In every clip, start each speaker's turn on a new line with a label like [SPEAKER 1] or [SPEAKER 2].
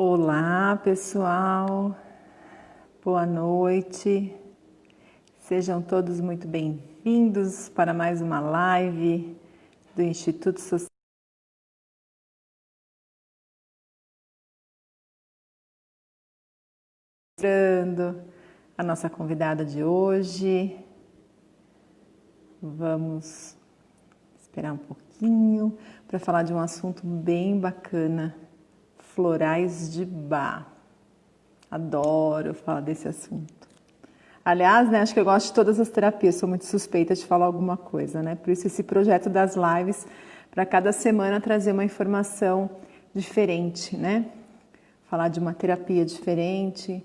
[SPEAKER 1] Olá, pessoal. Boa noite. Sejam todos muito bem-vindos para mais uma live do Instituto Social. A nossa convidada de hoje. Vamos esperar um pouquinho para falar de um assunto bem bacana. Florais de Bach. Adoro falar desse assunto. Aliás, né, acho que eu gosto de todas as terapias, sou muito suspeita de falar alguma coisa, né? Por isso esse projeto das lives, para cada semana trazer uma informação diferente, né? Falar de uma terapia diferente,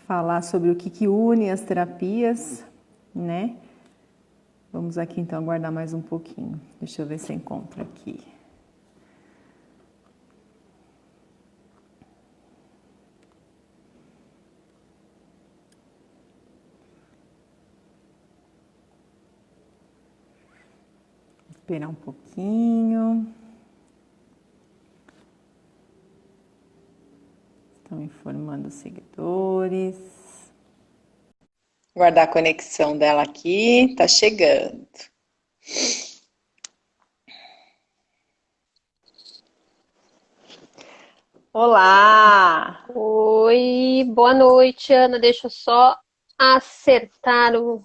[SPEAKER 1] falar sobre o que une as terapias, né? Vamos aqui então aguardar mais um pouquinho. Deixa eu ver se eu encontro aqui. Esperar um pouquinho. Estão informando os seguidores. Guardar a conexão dela aqui, tá chegando. Olá!
[SPEAKER 2] Oi, boa noite, Ana. Deixa eu só acertar o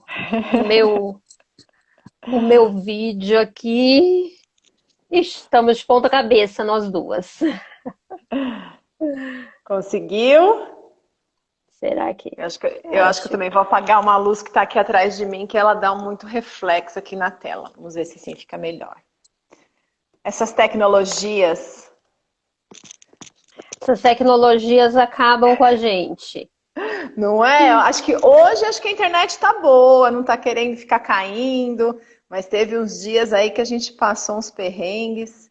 [SPEAKER 2] meu vídeo aqui. Estamos de ponta cabeça, nós duas.
[SPEAKER 1] Conseguiu?
[SPEAKER 2] Será que...
[SPEAKER 1] Eu acho que eu também vou apagar uma luz que está aqui atrás de mim, que ela dá muito reflexo aqui na tela. Vamos ver se assim fica melhor. Essas tecnologias
[SPEAKER 2] Essas tecnologias acabam com a gente.
[SPEAKER 1] não é? Acho que hoje a internet tá boa, não tá querendo ficar caindo, mas teve uns dias aí que a gente passou uns perrengues,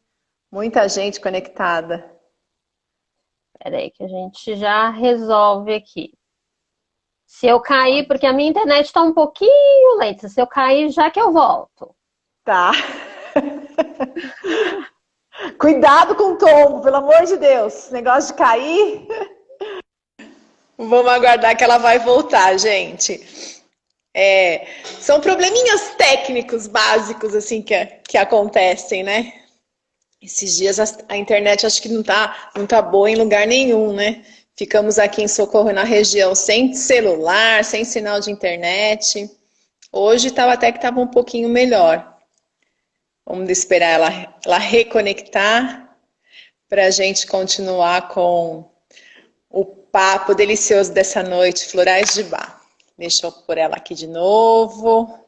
[SPEAKER 1] muita gente conectada.
[SPEAKER 2] Peraí, que a gente já resolve aqui. Se eu cair, porque a minha internet está um pouquinho lenta. Se eu cair, já que eu volto.
[SPEAKER 1] Tá. Cuidado com o tombo, pelo amor de Deus. Negócio de cair. Vamos aguardar que ela vai voltar, gente. São probleminhas técnicos básicos assim que acontecem, né? Esses dias a internet acho que não tá boa em lugar nenhum, né? Ficamos aqui em Socorro, na região, sem celular, sem sinal de internet. Hoje até que estava um pouquinho melhor. Vamos esperar ela reconectar para a gente continuar com o papo delicioso dessa noite, Florais de Bach. Deixa eu pôr ela aqui de novo.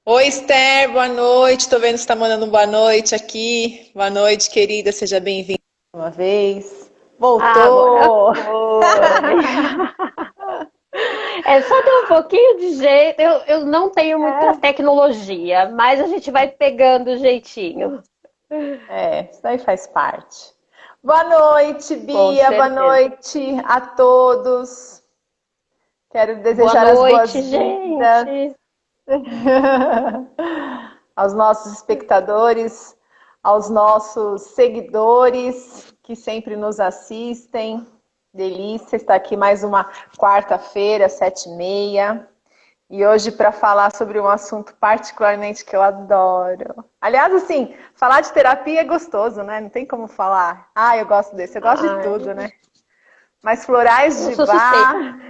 [SPEAKER 1] Oi, Esther, boa noite. Estou vendo que você está mandando boa noite aqui. Boa noite, querida. Seja bem-vinda uma vez. Voltou!
[SPEAKER 2] Agora foi. É só ter um pouquinho de jeito. Eu não tenho muita tecnologia, mas a gente vai pegando o jeitinho.
[SPEAKER 1] Isso daí faz parte. Boa noite,
[SPEAKER 2] Com
[SPEAKER 1] Bia. Boa
[SPEAKER 2] certeza.
[SPEAKER 1] noite a todos. Quero
[SPEAKER 2] Boa
[SPEAKER 1] desejar as
[SPEAKER 2] noite,
[SPEAKER 1] boas-vindas
[SPEAKER 2] gente.
[SPEAKER 1] aos nossos espectadores, aos nossos seguidores que sempre nos assistem. Delícia estar aqui mais uma quarta-feira, 7h30. E hoje para falar sobre um assunto particularmente que eu adoro. Aliás, assim, falar de terapia é gostoso, né? Não tem como falar. Eu gosto desse, eu gosto de tudo, né? Mas florais
[SPEAKER 2] Eu
[SPEAKER 1] de
[SPEAKER 2] sou
[SPEAKER 1] Bach.
[SPEAKER 2] suspeita.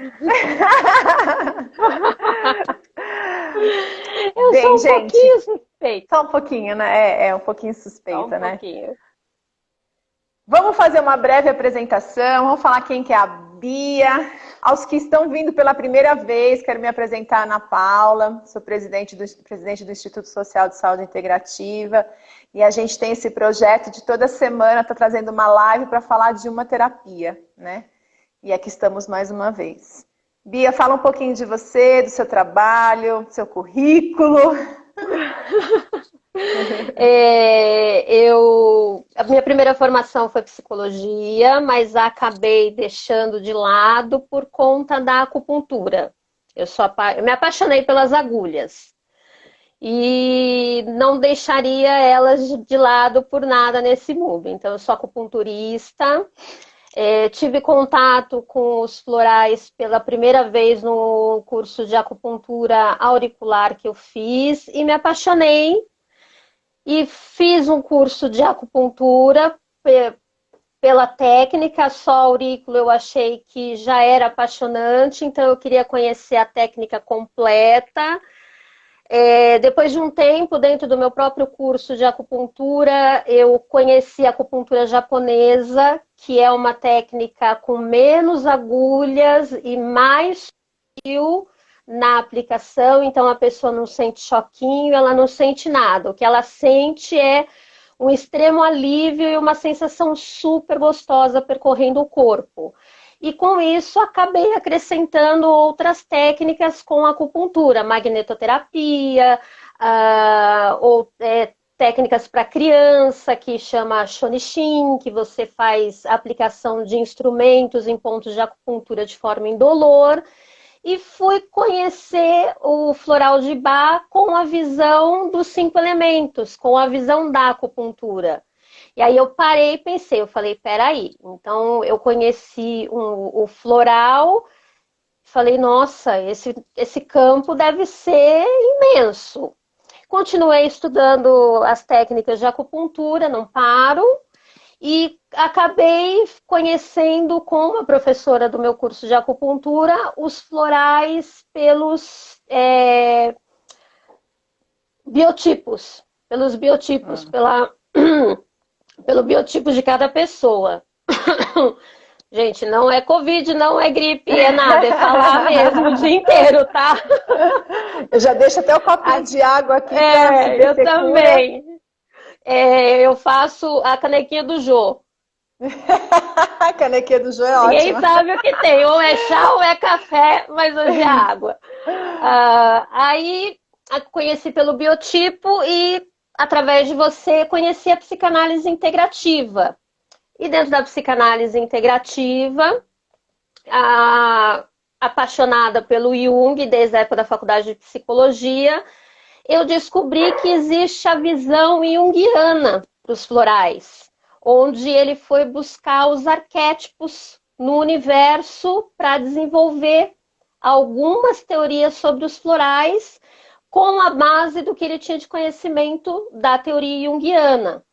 [SPEAKER 2] Eu
[SPEAKER 1] Bem,
[SPEAKER 2] sou um
[SPEAKER 1] gente,
[SPEAKER 2] pouquinho suspeita.
[SPEAKER 1] só um pouquinho, né? É um pouquinho
[SPEAKER 2] Só um
[SPEAKER 1] suspeita, né?
[SPEAKER 2] pouquinho.
[SPEAKER 1] Vamos fazer uma breve apresentação, vamos falar quem que é a Bia. Aos que estão vindo pela primeira vez, quero me apresentar, Ana Paula, sou presidente do Instituto Social de Saúde Integrativa, e a gente tem esse projeto de toda semana, está trazendo uma live para falar de uma terapia, né? E aqui estamos mais uma vez. Bia, fala um pouquinho de você, do seu trabalho, do seu currículo.
[SPEAKER 2] A minha primeira formação foi psicologia, mas acabei deixando de lado por conta da acupuntura. Eu me apaixonei pelas agulhas. e não deixaria elas de lado por nada nesse mundo. Então, eu sou acupunturista, tive contato com os florais pela primeira vez no curso de acupuntura auricular que eu fiz e me apaixonei e fiz um curso de acupuntura pela técnica, só aurículo eu achei que já era apaixonante, então eu queria conhecer a técnica completa. Depois de um tempo, dentro do meu próprio curso de acupuntura, eu conheci a acupuntura japonesa, que é uma técnica com menos agulhas e mais sutil na aplicação, então a pessoa não sente choquinho, ela não sente nada. O que ela sente é um extremo alívio e uma sensação super gostosa percorrendo o corpo. E com isso acabei acrescentando outras técnicas com a acupuntura, magnetoterapia, técnicas para criança, que chama Shonishin, que você faz aplicação de instrumentos em pontos de acupuntura de forma indolor. E fui conhecer o floral de Bach com a visão dos 5 elementos, com a visão da acupuntura. E aí eu parei e pensei, eu falei, peraí, então eu conheci o floral, falei, nossa, esse campo deve ser imenso. Continuei estudando as técnicas de acupuntura, não paro, e acabei conhecendo com uma professora do meu curso de acupuntura os florais pelos biotipos, pelo biotipo de cada pessoa. Gente, não é Covid, não é gripe, é nada, é falar mesmo o dia inteiro, tá?
[SPEAKER 1] Eu já deixo até o copinho de água aqui.
[SPEAKER 2] Eu também. Eu faço a canequinha do Jô.
[SPEAKER 1] A canequinha do Jô é ótima.
[SPEAKER 2] Ninguém sabe o que tem, ou é chá ou é café, mas hoje é água. Aí conheci pelo biotipo e, através de você, conheci a psicanálise integrativa. E dentro da psicanálise integrativa, apaixonada pelo Jung, desde a época da faculdade de psicologia, eu descobri que existe a visão junguiana dos florais, onde ele foi buscar os arquétipos no universo para desenvolver algumas teorias sobre os florais com a base do que ele tinha de conhecimento da teoria junguiana.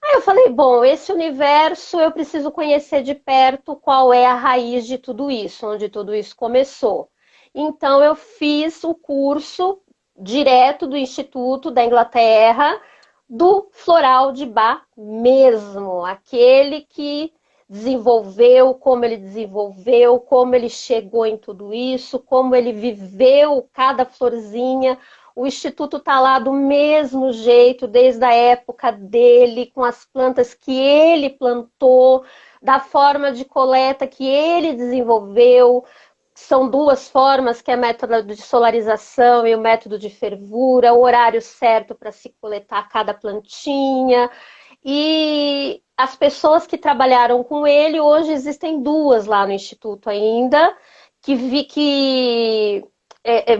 [SPEAKER 2] Aí eu falei, bom, esse universo eu preciso conhecer de perto qual é a raiz de tudo isso, onde tudo isso começou. Então eu fiz o curso direto do Instituto da Inglaterra, do floral de Bach mesmo, aquele que desenvolveu, como ele chegou em tudo isso, como ele viveu cada florzinha. O Instituto está lá do mesmo jeito, desde a época dele, com as plantas que ele plantou, da forma de coleta que ele desenvolveu. São 2 formas, que é o método de solarização e o método de fervura, o horário certo para se coletar cada plantinha. E as pessoas que trabalharam com ele, hoje existem 2 lá no Instituto ainda, que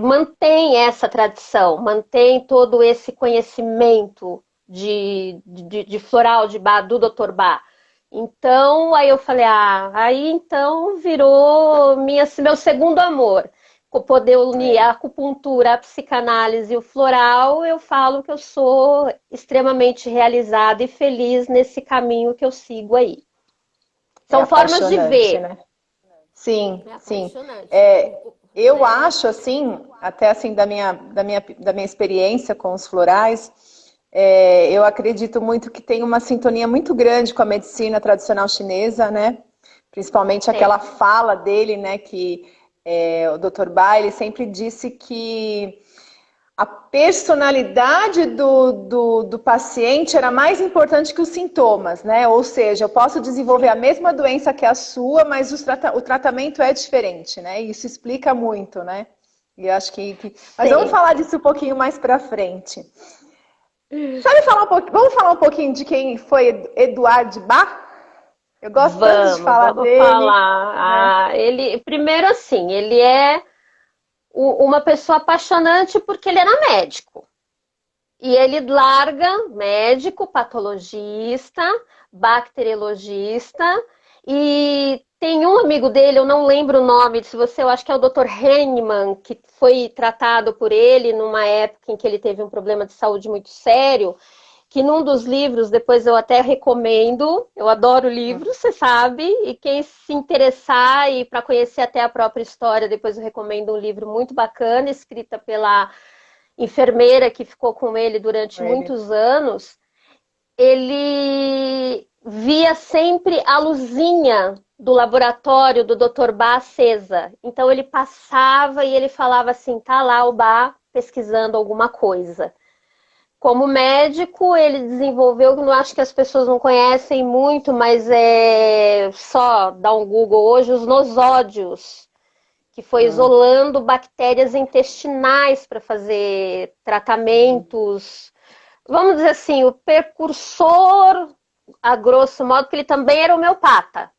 [SPEAKER 2] mantém essa tradição, mantém todo esse conhecimento de floral de Bach, do Dr. Bach. Então, aí eu falei, aí então virou meu segundo amor. Poder unir a acupuntura, a psicanálise e o floral, eu falo que eu sou extremamente realizada e feliz nesse caminho que eu sigo aí. São formas de ver. Né?
[SPEAKER 1] Sim, sim. Eu acho, assim, até assim, da minha experiência com os florais, eu acredito muito que tem uma sintonia muito grande com a medicina tradicional chinesa, né? Principalmente aquela fala dele, né? Que o Dr. Bach, ele sempre disse que a personalidade do paciente era mais importante que os sintomas, né? Ou seja, eu posso desenvolver a mesma doença que a sua, mas o tratamento é diferente, né? Isso explica muito, né? E eu acho que... Mas vamos falar disso um pouquinho mais pra frente. Vamos falar um pouquinho de quem foi Eduard Bach? Eu gosto tanto de falar dele.
[SPEAKER 2] Né? Ele, primeiro assim, ele é uma pessoa apaixonante porque ele era médico. E ele larga médico, patologista, bacteriologista, e tem um amigo dele, eu não lembro o nome, se você, eu acho que é o Dr. Henneman, que foi tratado por ele numa época em que ele teve um problema de saúde muito sério, que num dos livros, depois eu até recomendo, eu adoro livros, você sabe, e quem se interessar e para conhecer até a própria história, depois eu recomendo um livro muito bacana, escrita pela enfermeira que ficou com ele durante
[SPEAKER 1] Ele.
[SPEAKER 2] muitos anos. Ele via sempre a luzinha do laboratório do Dr. Bá acesa. Então ele passava e ele falava assim, tá lá o Bá pesquisando alguma coisa. Como médico, ele desenvolveu, não acho que as pessoas não conhecem muito, mas é só dar um Google hoje, os nosódios, que foi isolando bactérias intestinais para fazer tratamentos. Vamos dizer assim, o precursor, a grosso modo, que ele também era homeopata.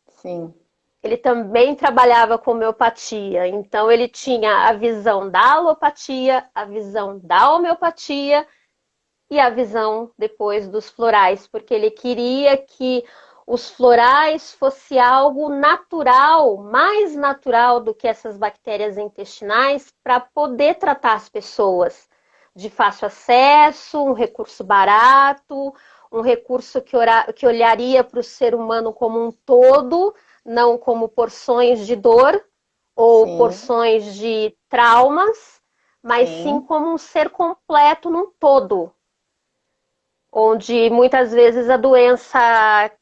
[SPEAKER 1] Sim.
[SPEAKER 2] Ele também trabalhava com homeopatia. Então, ele tinha a visão da alopatia, a visão da homeopatia e a visão depois dos florais, porque ele queria que os florais fosse algo natural, mais natural do que essas bactérias intestinais, para poder tratar as pessoas de fácil acesso, um recurso barato, um recurso que olharia para o ser humano como um todo, não como porções de dor ou
[SPEAKER 1] Sim.
[SPEAKER 2] porções de traumas, mas sim como um ser completo num todo, onde muitas vezes a doença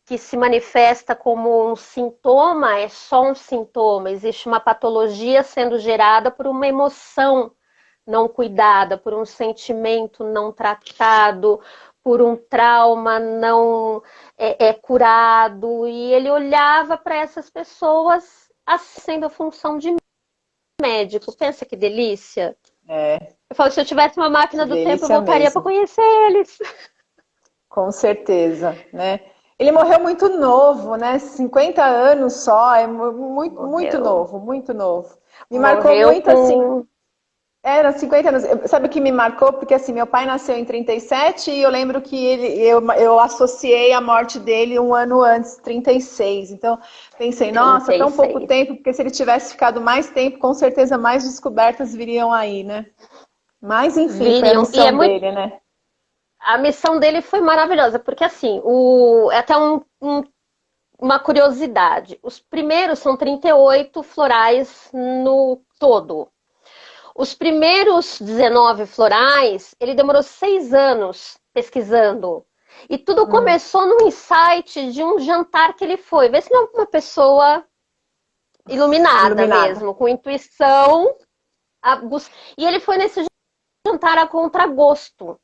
[SPEAKER 2] que se manifesta como um sintoma é só um sintoma, existe uma patologia sendo gerada por uma emoção não cuidada, por um sentimento não tratado, por um trauma não curado, e ele olhava para essas pessoas sendo a função de médico. Pensa que delícia. Eu falo, se eu tivesse uma máquina do tempo, eu voltaria para conhecer eles.
[SPEAKER 1] Com certeza, né? Ele morreu muito novo, né? 50 anos só, é muito novo, muito novo. Me marcou muito assim. Era 50 anos. Sabe o que me marcou? Porque assim, meu pai nasceu em 37 e eu lembro que eu associei a morte dele um ano antes, 36. Então, pensei, nossa,
[SPEAKER 2] 36.
[SPEAKER 1] tão pouco tempo, porque se ele tivesse ficado mais tempo, com certeza mais descobertas viriam aí, né? Mas enfim, foi a missão dele, né?
[SPEAKER 2] A missão dele foi maravilhosa, porque assim, é até uma curiosidade. Os primeiros são 38 florais no todo. Os primeiros 19 florais, ele demorou 6 anos pesquisando. E tudo começou num insight de um jantar que ele foi. Vê se não é uma pessoa iluminada mesmo, com intuição. E ele foi nesse jantar a contragosto.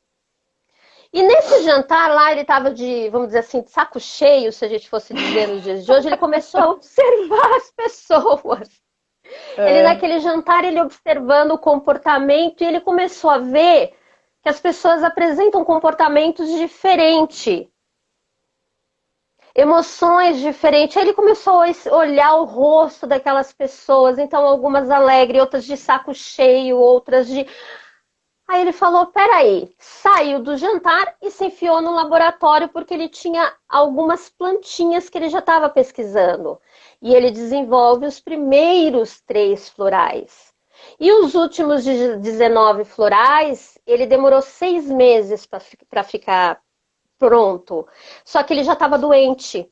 [SPEAKER 2] E nesse jantar lá, ele estava de, vamos dizer assim, de saco cheio, se a gente fosse dizer nos dias de hoje, ele começou a observar as pessoas. Ele, naquele jantar, ele observando o comportamento, e ele começou a ver que as pessoas apresentam comportamentos diferentes, emoções diferentes. Aí ele começou a olhar o rosto daquelas pessoas, então algumas alegres, outras de saco cheio, outras de... Aí ele falou, peraí, saiu do jantar e se enfiou no laboratório porque ele tinha algumas plantinhas que ele já estava pesquisando. E ele desenvolve os primeiros 3 florais. E os últimos 19 florais, ele demorou 6 meses para ficar pronto. Só que ele já estava doente.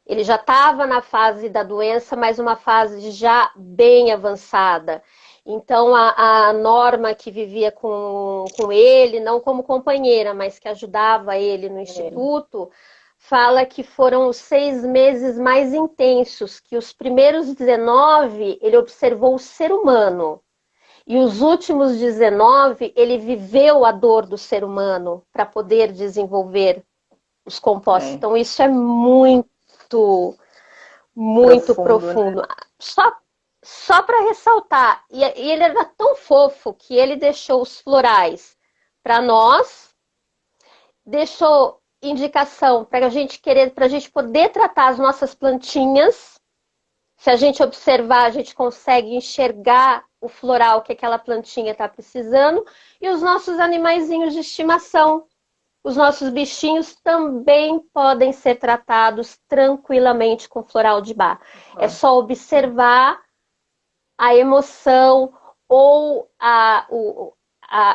[SPEAKER 2] Ele já estava na fase da doença, mas uma fase já bem avançada. Então, a Norma, que vivia com ele, não como companheira, mas que ajudava ele no instituto, fala que foram os 6 meses mais intensos, que os primeiros 19 ele observou o ser humano. E os últimos 19, ele viveu a dor do ser humano para poder desenvolver os compostos. Então, isso é muito, muito profundo. Né? Só para ressaltar, e ele era tão fofo que ele deixou os florais para nós, deixou indicação para a gente poder tratar as nossas plantinhas, Se a gente observar, a gente consegue enxergar o floral que aquela plantinha está precisando. E os nossos animaizinhos de estimação, os nossos bichinhos também podem ser tratados tranquilamente com floral de Bach. É só observar a emoção ou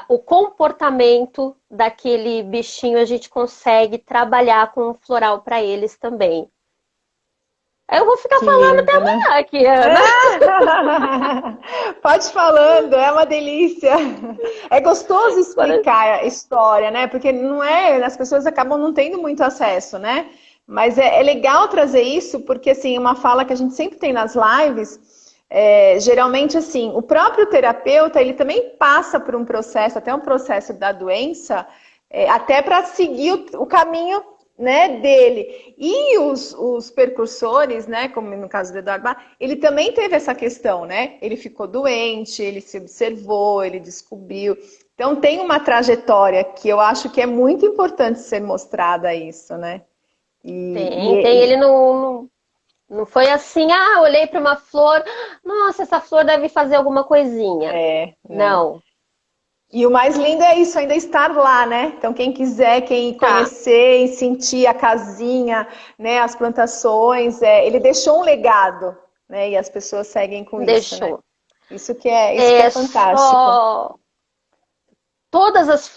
[SPEAKER 2] o comportamento daquele bichinho, a gente consegue trabalhar com o floral para eles também. Eu vou ficar
[SPEAKER 1] Que
[SPEAKER 2] falando
[SPEAKER 1] lindo,
[SPEAKER 2] até
[SPEAKER 1] né?
[SPEAKER 2] amanhã aqui, Ana.
[SPEAKER 1] Pode falando, é uma delícia. É gostoso explicar a história, né? Porque não é, as pessoas acabam não tendo muito acesso, né? Mas é legal trazer isso, porque assim, uma fala que a gente sempre tem nas lives, geralmente assim, o próprio terapeuta, ele também passa por um processo, até um processo da doença, até para seguir o caminho, né, dele. E os percursores, né, como no caso do Eduardo Bach, ele também teve essa questão, né? Ele ficou doente, ele se observou, ele descobriu. Então tem uma trajetória que eu acho que é muito importante ser mostrada isso, né?
[SPEAKER 2] Tem, ele não foi assim, olhei para uma flor, nossa, essa flor deve fazer alguma coisinha.
[SPEAKER 1] Não.
[SPEAKER 2] Não.
[SPEAKER 1] E o mais lindo é isso, ainda estar lá, né? Então, quem quiser, quem
[SPEAKER 2] Tá,
[SPEAKER 1] conhecer e sentir a casinha, né, as plantações, ele deixou um legado, né? E as pessoas seguem com isso, né?
[SPEAKER 2] deixou.
[SPEAKER 1] Isso que é
[SPEAKER 2] É
[SPEAKER 1] fantástico.
[SPEAKER 2] só.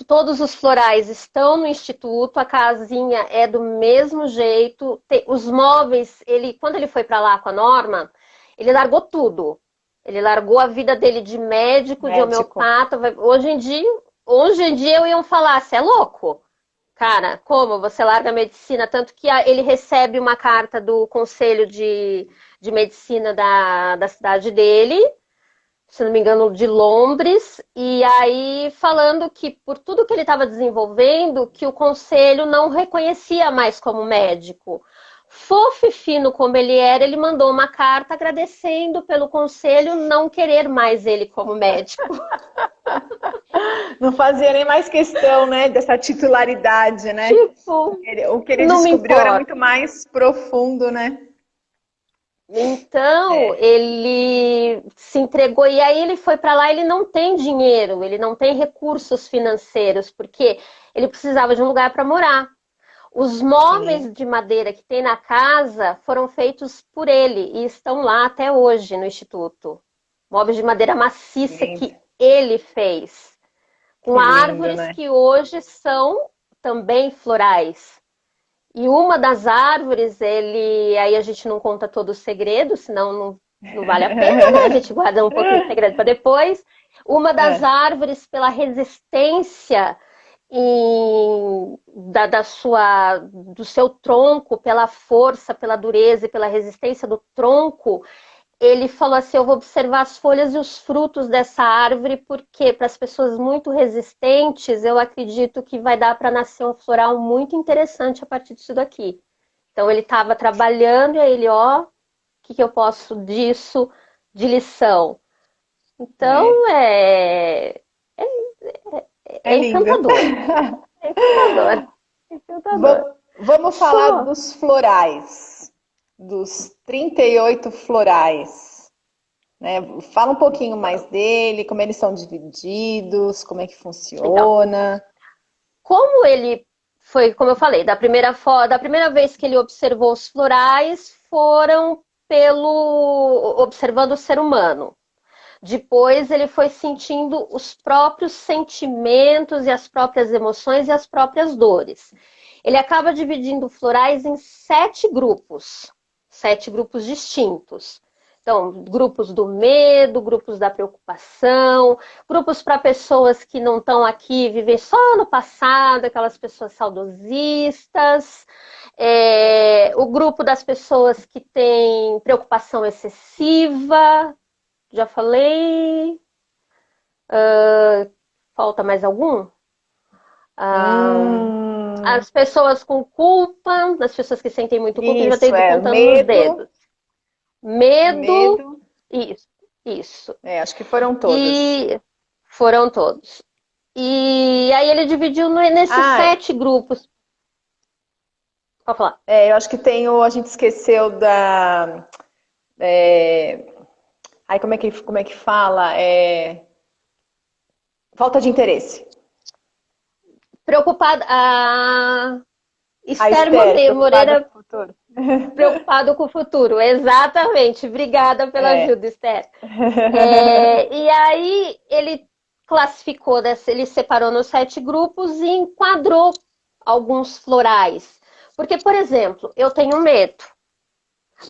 [SPEAKER 2] Todos os florais estão no Instituto, a casinha é do mesmo jeito. Os móveis, quando ele foi para lá com a Norma, ele largou tudo. Ele largou a vida dele de médico, de
[SPEAKER 1] Médico.
[SPEAKER 2] homeopata. Hoje em dia eu ia falar, você é louco? Cara, como você larga a medicina? Tanto que ele recebe uma carta do Conselho de Medicina da cidade dele, se não me engano, de Londres, e aí falando que por tudo que ele estava desenvolvendo, que o conselho não reconhecia mais como médico. Fofo e fino como ele era, ele mandou uma carta agradecendo pelo conselho não querer mais ele como médico.
[SPEAKER 1] Não fazia nem mais questão, né, dessa titularidade, né?
[SPEAKER 2] Tipo,
[SPEAKER 1] O que ele
[SPEAKER 2] não me
[SPEAKER 1] descobriu era
[SPEAKER 2] importa.
[SPEAKER 1] muito mais profundo, né?
[SPEAKER 2] Então,
[SPEAKER 1] É,
[SPEAKER 2] ele se entregou e aí ele foi para lá, ele não tem dinheiro, ele não tem recursos financeiros, porque ele precisava de um lugar para morar. Os
[SPEAKER 1] sim.
[SPEAKER 2] móveis de madeira que tem na casa foram feitos por ele e estão lá até hoje no Instituto. Móveis de madeira maciça
[SPEAKER 1] Lindo.
[SPEAKER 2] que ele fez, com
[SPEAKER 1] Que lindo,
[SPEAKER 2] árvores
[SPEAKER 1] né?
[SPEAKER 2] que hoje são também florais. E uma das árvores, aí a gente não conta todo o segredo, senão não vale a pena, né? A gente guarda um pouquinho de segredo para depois. Uma das
[SPEAKER 1] É,
[SPEAKER 2] árvores, pela resistência do seu tronco, pela força, pela dureza e pela resistência do tronco, ele falou assim: eu vou observar as folhas e os frutos dessa árvore, porque para as pessoas muito resistentes, eu acredito que vai dar para nascer um floral muito interessante a partir disso daqui. Então ele estava trabalhando e aí ele, que eu posso disso de lição?
[SPEAKER 1] é.
[SPEAKER 2] Então
[SPEAKER 1] É
[SPEAKER 2] é
[SPEAKER 1] lindo.
[SPEAKER 2] encantador. É encantador. É encantador.
[SPEAKER 1] Vamos falar
[SPEAKER 2] Só.
[SPEAKER 1] dos florais, dos 38 florais, né? Fala um pouquinho mais dele, como eles são divididos, como é que
[SPEAKER 2] Então,
[SPEAKER 1] funciona.
[SPEAKER 2] como ele foi, como eu falei, da primeira vez que ele observou os florais, foram observando o ser humano. Depois ele foi sentindo os próprios sentimentos e as próprias emoções e as próprias dores. Ele acaba dividindo florais em 7 grupos distintos. Então, grupos do medo, grupos da preocupação, grupos para pessoas que não estão aqui, vivem só no passado, aquelas pessoas saudosistas, o grupo das pessoas que têm preocupação excessiva, já falei. Falta mais algum?
[SPEAKER 1] Hum,
[SPEAKER 2] As pessoas com culpa, as pessoas que sentem muito culpa, já
[SPEAKER 1] isso
[SPEAKER 2] tenho ido
[SPEAKER 1] é
[SPEAKER 2] contando nos
[SPEAKER 1] medo,
[SPEAKER 2] dedos. Medo,
[SPEAKER 1] medo.
[SPEAKER 2] isso, isso.
[SPEAKER 1] Acho que foram todas.
[SPEAKER 2] E foram todos. E aí ele dividiu nesses
[SPEAKER 1] Ah,
[SPEAKER 2] 7 grupos. Pode falar.
[SPEAKER 1] eu acho que a gente esqueceu É... Ai, como é que fala? Falta de interesse.
[SPEAKER 2] Preocupada.
[SPEAKER 1] A
[SPEAKER 2] Esther
[SPEAKER 1] Esther, preocupada com
[SPEAKER 2] Moreira,
[SPEAKER 1] o futuro.
[SPEAKER 2] preocupado com o futuro. Exatamente. Obrigada pela
[SPEAKER 1] É.
[SPEAKER 2] ajuda, Esther. E aí ele classificou, ele separou nos 7 grupos e enquadrou alguns florais. Porque, por exemplo, eu tenho medo.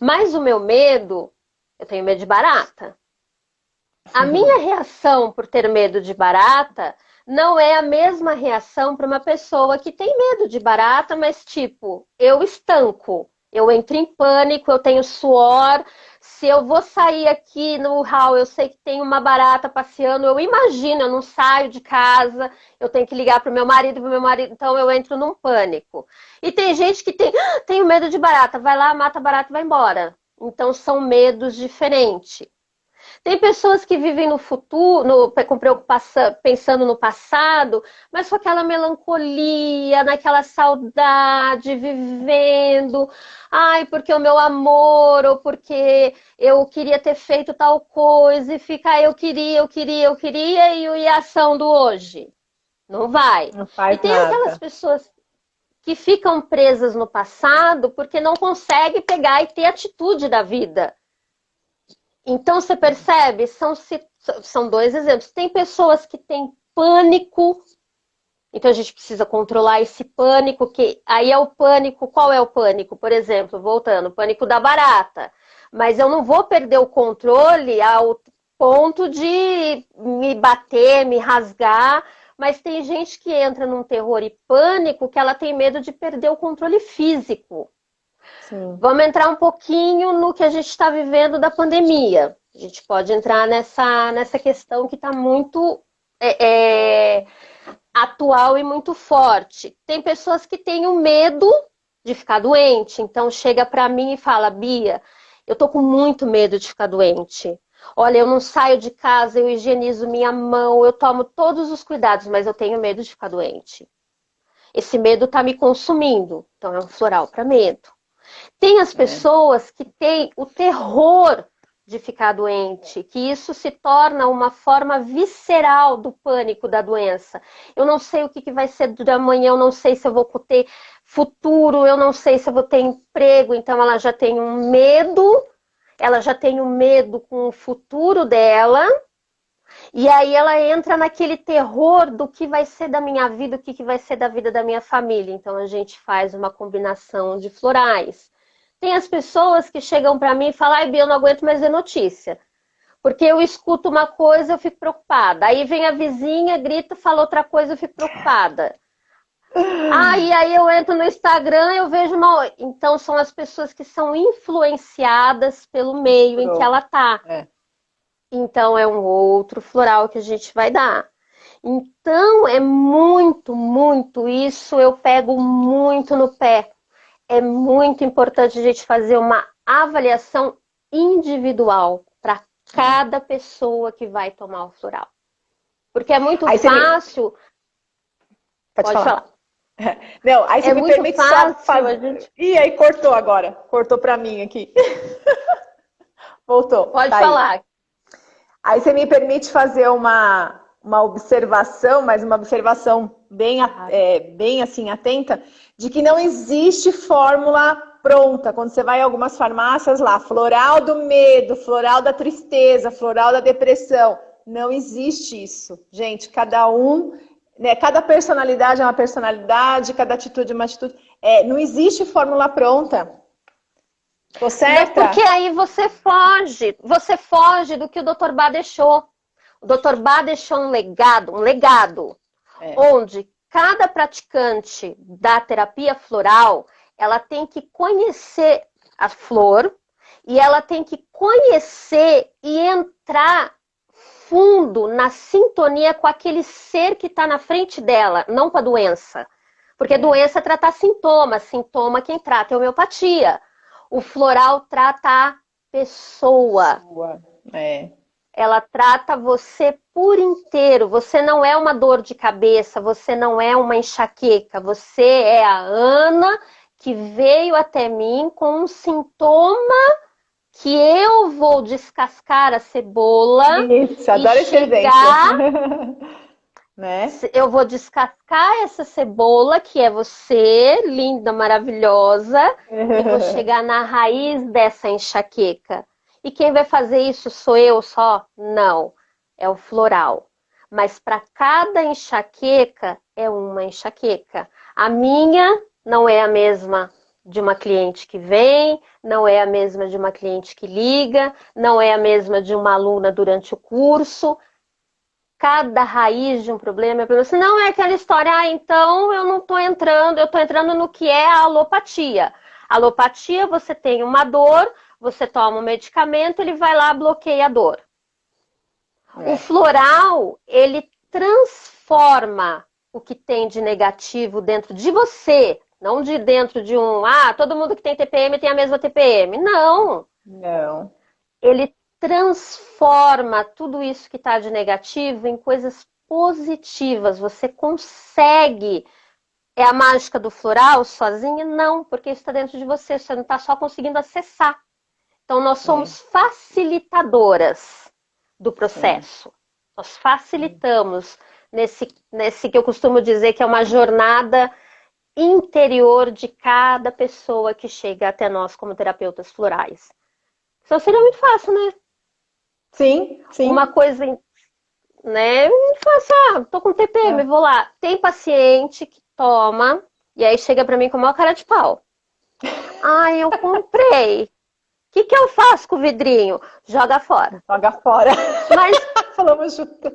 [SPEAKER 2] Mas o meu medo, eu tenho medo de barata. A minha reação por ter medo de barata não é a mesma reação para uma pessoa que tem medo de barata, mas tipo, eu estanco, eu entro em pânico, eu tenho suor. Se eu vou sair aqui no hall, eu sei que tem uma barata passeando, eu imagino, eu não saio de casa, eu tenho que ligar para o meu marido, então eu entro num pânico. E tem gente que tem medo de barata, vai lá, mata a barata e vai embora. Então são medos diferentes. Tem pessoas que vivem no futuro, com preocupação, pensando no passado, mas com aquela melancolia, naquela saudade, vivendo. Ai, porque o meu amor, ou porque eu queria ter feito tal coisa, e fica, eu queria, e a ação do hoje? Não vai.
[SPEAKER 1] Não
[SPEAKER 2] E
[SPEAKER 1] faz
[SPEAKER 2] tem aquelas
[SPEAKER 1] nada.
[SPEAKER 2] pessoas que ficam presas no passado porque não conseguem pegar e ter atitude da vida. Então, você percebe? São 2 exemplos. Tem pessoas que têm pânico, então a gente precisa controlar esse pânico, que aí é o pânico. Qual é o pânico? Por exemplo, voltando, o pânico da barata. Mas eu não vou perder o controle ao ponto de me bater, me rasgar. Mas tem gente que entra num terror e pânico que ela tem medo de perder o controle físico.
[SPEAKER 1] Sim.
[SPEAKER 2] Vamos entrar um pouquinho no que a gente está vivendo da pandemia. A gente pode entrar nessa questão que está muito atual e muito forte. Tem pessoas que têm o medo de ficar doente, então chega para mim e fala: Bia, eu tô com muito medo de ficar doente. Olha, eu não saio de casa, eu higienizo minha mão, eu tomo todos os cuidados, mas eu tenho medo de ficar doente. Esse medo está me consumindo, então é um floral para medo. Tem as pessoas que têm o terror de ficar doente, que isso se torna uma forma visceral do pânico da doença. Eu não sei o que vai ser de amanhã, eu não sei se eu vou ter futuro, eu não sei se eu vou ter emprego, então ela já tem um medo, ela já tem um medo com o futuro dela, e aí ela entra naquele terror do que vai ser da minha vida, o que vai ser da vida da minha família. Então a gente faz uma combinação de florais. Tem as pessoas que chegam para mim e falam: ai, Bia, eu não aguento mais ver notícia. Porque eu escuto uma coisa, eu fico preocupada. Aí vem a vizinha, grita, fala outra coisa, eu fico preocupada. E aí eu entro no Instagram, eu vejo uma... Então são as pessoas que são influenciadas pelo meio em que ela tá. Então é um outro floral que a gente vai dar. Então é muito, muito isso, eu pego muito no pé. É muito importante a gente fazer uma avaliação individual para cada pessoa que vai tomar o floral. Porque é muito fácil.
[SPEAKER 1] Pode falar.
[SPEAKER 2] falar.
[SPEAKER 1] Não, aí você me permite só fazer.
[SPEAKER 2] Gente...
[SPEAKER 1] Ih, aí cortou agora. Cortou para mim aqui. Voltou.
[SPEAKER 2] Pode falar.
[SPEAKER 1] Aí você me permite fazer uma observação, mas uma observação bem assim atenta, de que não existe fórmula pronta. Quando você vai em algumas farmácias lá, floral do medo, floral da tristeza, floral da depressão. Não existe isso. Gente, cada um, né, cada personalidade é uma personalidade, cada atitude é uma atitude. Não existe fórmula pronta. Tô certa?
[SPEAKER 2] Porque aí você foge do que o Dr. Bá deixou. O Dr. Bá deixou um legado, onde cada praticante da terapia floral, ela tem que conhecer a flor e ela tem que conhecer e entrar fundo na sintonia com aquele ser que está na frente dela, não com a doença. Porque doença é tratar sintoma, sintoma quem trata é homeopatia. O floral trata a pessoa. Ela trata você por inteiro. Você não é uma dor de cabeça, você não é uma enxaqueca. Você é a Ana que veio até mim com um sintoma que eu vou descascar a cebola
[SPEAKER 1] Isso,
[SPEAKER 2] e
[SPEAKER 1] adoro esse
[SPEAKER 2] chegar,
[SPEAKER 1] exemplo. Né?
[SPEAKER 2] eu vou descascar essa cebola, que é você, linda, maravilhosa, e vou chegar na raiz dessa enxaqueca. E quem vai fazer isso sou eu só? Não, é o floral. Mas para cada enxaqueca é uma enxaqueca. A minha não é a mesma de uma cliente que vem, não é a mesma de uma cliente que liga, não é a mesma de uma aluna durante o curso. Cada raiz de um problema é problema. Se não é aquela história, então eu não estou entrando, eu estou entrando no que é a alopatia. Alopatia, você tem uma dor, você toma um medicamento, ele vai lá, bloqueia a dor. O floral, ele transforma o que tem de negativo dentro de você, não de dentro de todo mundo que tem TPM tem a mesma TPM. Não.
[SPEAKER 1] Não.
[SPEAKER 2] Ele transforma tudo isso que está de negativo em coisas positivas. Você consegue. É a mágica do floral sozinha? Não, porque isso está dentro de você. Você não está só conseguindo acessar. Então, nós somos facilitadoras do processo. Nós facilitamos nesse que eu costumo dizer que é uma jornada interior de cada pessoa que chega até nós como terapeutas florais. Então, seria muito fácil, né?
[SPEAKER 1] Sim, sim.
[SPEAKER 2] Uma coisa, né? Fácil, tô com TPM, vou lá. Tem paciente que toma e aí chega pra mim com a maior cara de pau. Eu comprei. O que eu faço com o vidrinho? Joga fora.
[SPEAKER 1] Joga fora.
[SPEAKER 2] Mas
[SPEAKER 1] falamos junto.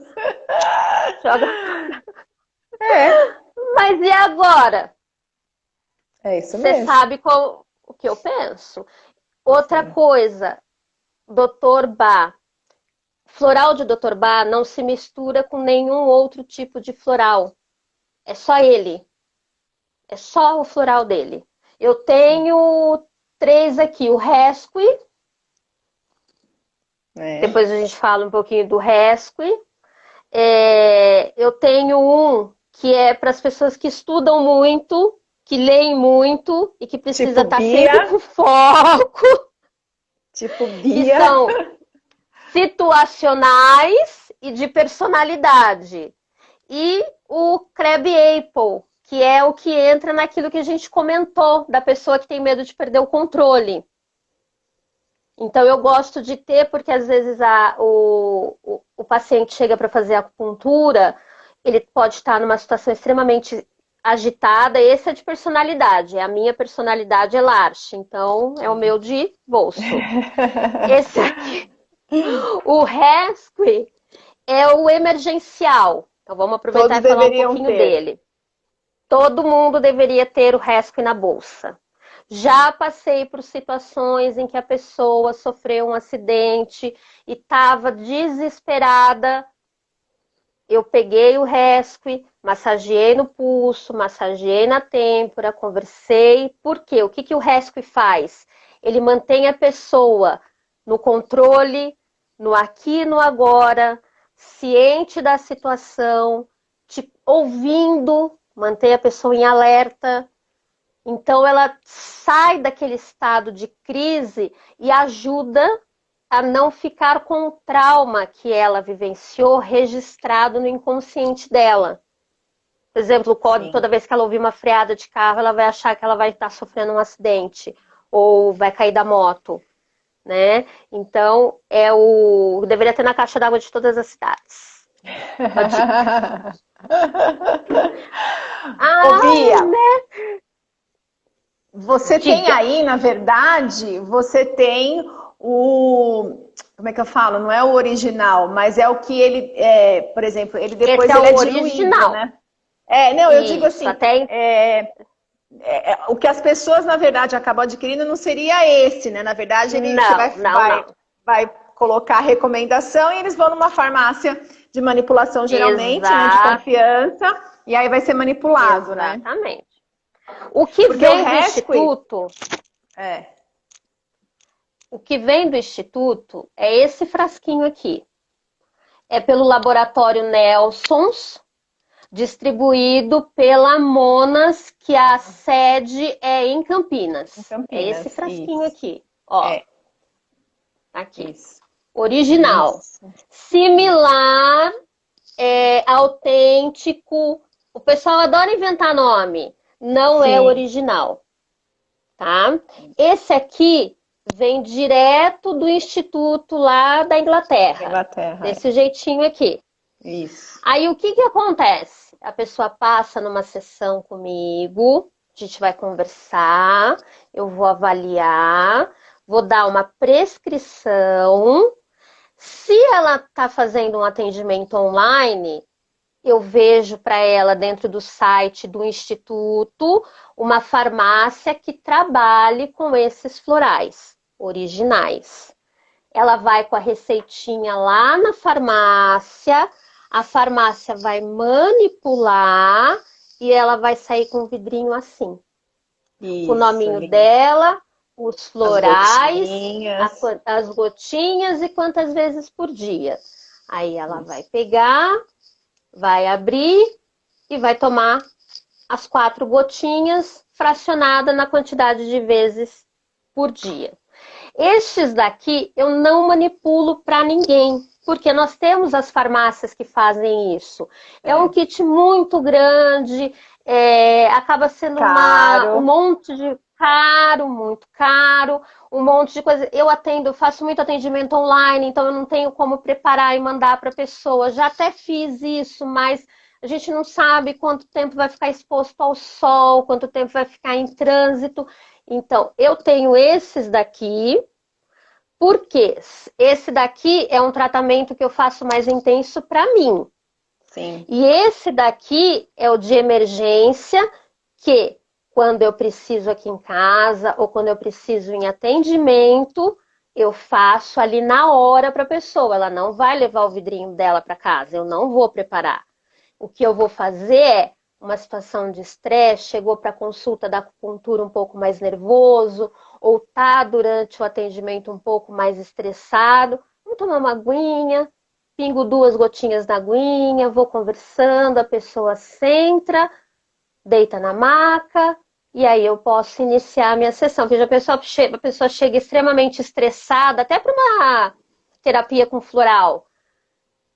[SPEAKER 2] Joga fora. Mas e agora?
[SPEAKER 1] É isso mesmo.
[SPEAKER 2] Você sabe o que eu penso. Outra coisa, Dr. Bá. Floral de Dr. Bá não se mistura com nenhum outro tipo de floral. É só ele. É só o floral dele. Eu tenho 3 aqui. O Rescue. Depois a gente fala um pouquinho do Rescue. Eu tenho um que é para as pessoas que estudam muito, que leem muito e que precisa estar sempre com foco.
[SPEAKER 1] Tipo
[SPEAKER 2] Que
[SPEAKER 1] Bia.
[SPEAKER 2] são situacionais e de personalidade. E o Crab Apple, que é o que entra naquilo que a gente comentou, da pessoa que tem medo de perder o controle. Então, eu gosto de ter, porque às vezes o paciente chega para fazer acupuntura, ele pode estar numa situação extremamente agitada. Esse é de personalidade, a minha personalidade é Larche, então é o meu de bolso. Esse aqui, o Rescue, é o emergencial. Então, vamos aproveitar e falar um pouquinho dele. Todo mundo deveria ter o Rescue na bolsa. Já passei por situações em que a pessoa sofreu um acidente e estava desesperada. Eu peguei o Rescue, massageei no pulso, massageei na têmpora, conversei. Por quê? O que o Rescue faz? Ele mantém a pessoa no controle, no aqui e no agora, ciente da situação, ouvindo, mantém a pessoa em alerta. Então, ela sai daquele estado de crise e ajuda a não ficar com o trauma que ela vivenciou registrado no inconsciente dela. Por exemplo, toda vez que ela ouvir uma freada de carro, ela vai achar que ela vai estar sofrendo um acidente ou vai cair da moto, né? Então, deveria ter na caixa d'água de todas as cidades.
[SPEAKER 1] Bia,
[SPEAKER 2] né?
[SPEAKER 1] Você tem aí, na verdade, você tem como é que eu falo? Não é o original, mas é o que ele, por exemplo, ele depois
[SPEAKER 2] Esse
[SPEAKER 1] ele
[SPEAKER 2] é
[SPEAKER 1] é
[SPEAKER 2] o
[SPEAKER 1] diluído,
[SPEAKER 2] original.
[SPEAKER 1] né? Não, eu digo assim, o que as pessoas, na verdade, acabam adquirindo não seria esse, né? Na verdade, você vai colocar a recomendação e eles vão numa farmácia de manipulação, geralmente, né, de confiança, e aí vai ser manipulado, né?
[SPEAKER 2] Exatamente. O que vem do Instituto... O que vem do Instituto é esse frasquinho aqui. É pelo laboratório Nelsons, distribuído pela Monas, que a sede é em Campinas. É esse frasquinho aqui, ó. Aqui.
[SPEAKER 1] Isso.
[SPEAKER 2] Original.
[SPEAKER 1] Isso.
[SPEAKER 2] Similar, autêntico. O pessoal adora inventar nome. Não é
[SPEAKER 1] Sim.
[SPEAKER 2] original, tá? Esse aqui vem direto do instituto lá da
[SPEAKER 1] Da
[SPEAKER 2] Inglaterra.
[SPEAKER 1] Inglaterra,
[SPEAKER 2] Desse jeitinho aqui.
[SPEAKER 1] Isso.
[SPEAKER 2] Aí o que que acontece? A pessoa passa numa sessão comigo, a gente vai conversar, eu vou avaliar, vou dar uma prescrição. Se ela está fazendo um atendimento online, eu vejo para ela dentro do site do instituto uma farmácia que trabalhe com esses florais originais. Ela vai com a receitinha lá na farmácia, a farmácia vai manipular e ela vai sair com um vidrinho assim. O
[SPEAKER 1] Isso,
[SPEAKER 2] nominho
[SPEAKER 1] lindo.
[SPEAKER 2] dela, os
[SPEAKER 1] As
[SPEAKER 2] florais,
[SPEAKER 1] gotinhas.
[SPEAKER 2] as gotinhas e quantas vezes por dia. Aí ela vai pegar, vai abrir e vai tomar as 4 gotinhas fracionada na quantidade de vezes por dia. Estes daqui eu não manipulo para ninguém, porque nós temos as farmácias que fazem isso. É um kit muito grande, acaba sendo um
[SPEAKER 1] Caro.
[SPEAKER 2] monte de caro, muito caro, um monte de coisa. Eu atendo, faço muito atendimento online, então eu não tenho como preparar e mandar para a pessoa. Já até fiz isso, mas a gente não sabe quanto tempo vai ficar exposto ao sol, quanto tempo vai ficar em trânsito. Então, eu tenho esses daqui, porque esse daqui é um tratamento que eu faço mais intenso para mim.
[SPEAKER 1] Sim.
[SPEAKER 2] E esse daqui é o de emergência, que quando eu preciso aqui em casa ou quando eu preciso em atendimento, eu faço ali na hora para a pessoa. Ela não vai levar o vidrinho dela para casa, eu não vou preparar. O que eu vou fazer é uma situação de estresse, chegou para a consulta da acupuntura um pouco mais nervoso, ou tá durante o atendimento um pouco mais estressado, vamos tomar uma aguinha, pingo 2 gotinhas na aguinha, vou conversando, a pessoa senta, deita na maca, e aí eu posso iniciar a minha sessão. Porque a pessoa chega extremamente estressada, até para uma terapia com floral.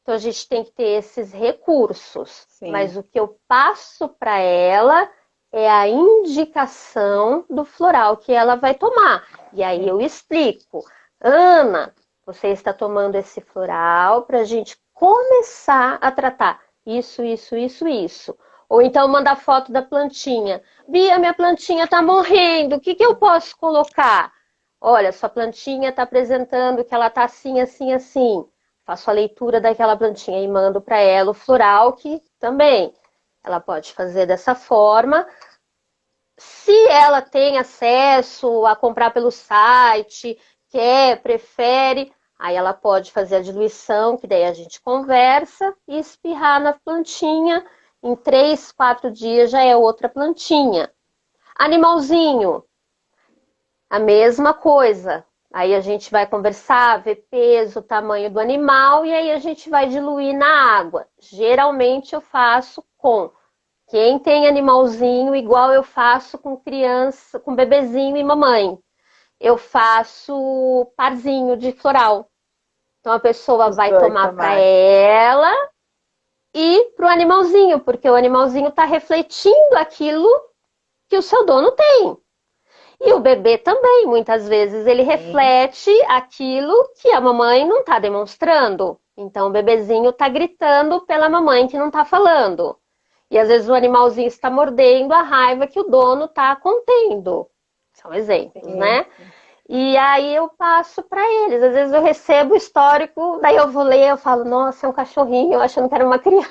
[SPEAKER 2] Então a gente tem que ter esses recursos.
[SPEAKER 1] Sim.
[SPEAKER 2] Mas o que eu passo para ela é a indicação do floral que ela vai tomar. E aí eu explico. Ana, você está tomando esse floral para a gente começar a tratar isso, isso, isso, isso. Ou então mandar foto da plantinha. Bia, minha plantinha está morrendo, o que eu posso colocar? Olha, sua plantinha está apresentando que ela está assim, assim, assim. Faço a leitura daquela plantinha e mando para ela o floral, que também ela pode fazer dessa forma. Se ela tem acesso a comprar pelo site, quer, prefere, aí ela pode fazer a diluição, que daí a gente conversa, e espirrar na plantinha. Em 3, 4 dias já é outra plantinha. Animalzinho, a mesma coisa. Aí a gente vai conversar, ver peso, tamanho do animal, e aí a gente vai diluir na água. Geralmente eu faço com quem tem animalzinho, igual eu faço com criança, com bebezinho e mamãe. Eu faço parzinho de floral. Então a pessoa
[SPEAKER 1] Os
[SPEAKER 2] vai
[SPEAKER 1] dois
[SPEAKER 2] tomar para
[SPEAKER 1] tomar.
[SPEAKER 2] ela e para o animalzinho, porque o animalzinho está refletindo aquilo que o seu dono tem. E o bebê também, muitas vezes, ele reflete aquilo que a mamãe não está demonstrando. Então, o bebezinho está gritando pela mamãe que não está falando. E às vezes o animalzinho está mordendo a raiva que o dono está contendo. São exemplos, né? E aí eu passo para eles. Às vezes eu recebo o histórico, daí eu vou ler, eu falo, nossa, é um cachorrinho, achando que era uma criança.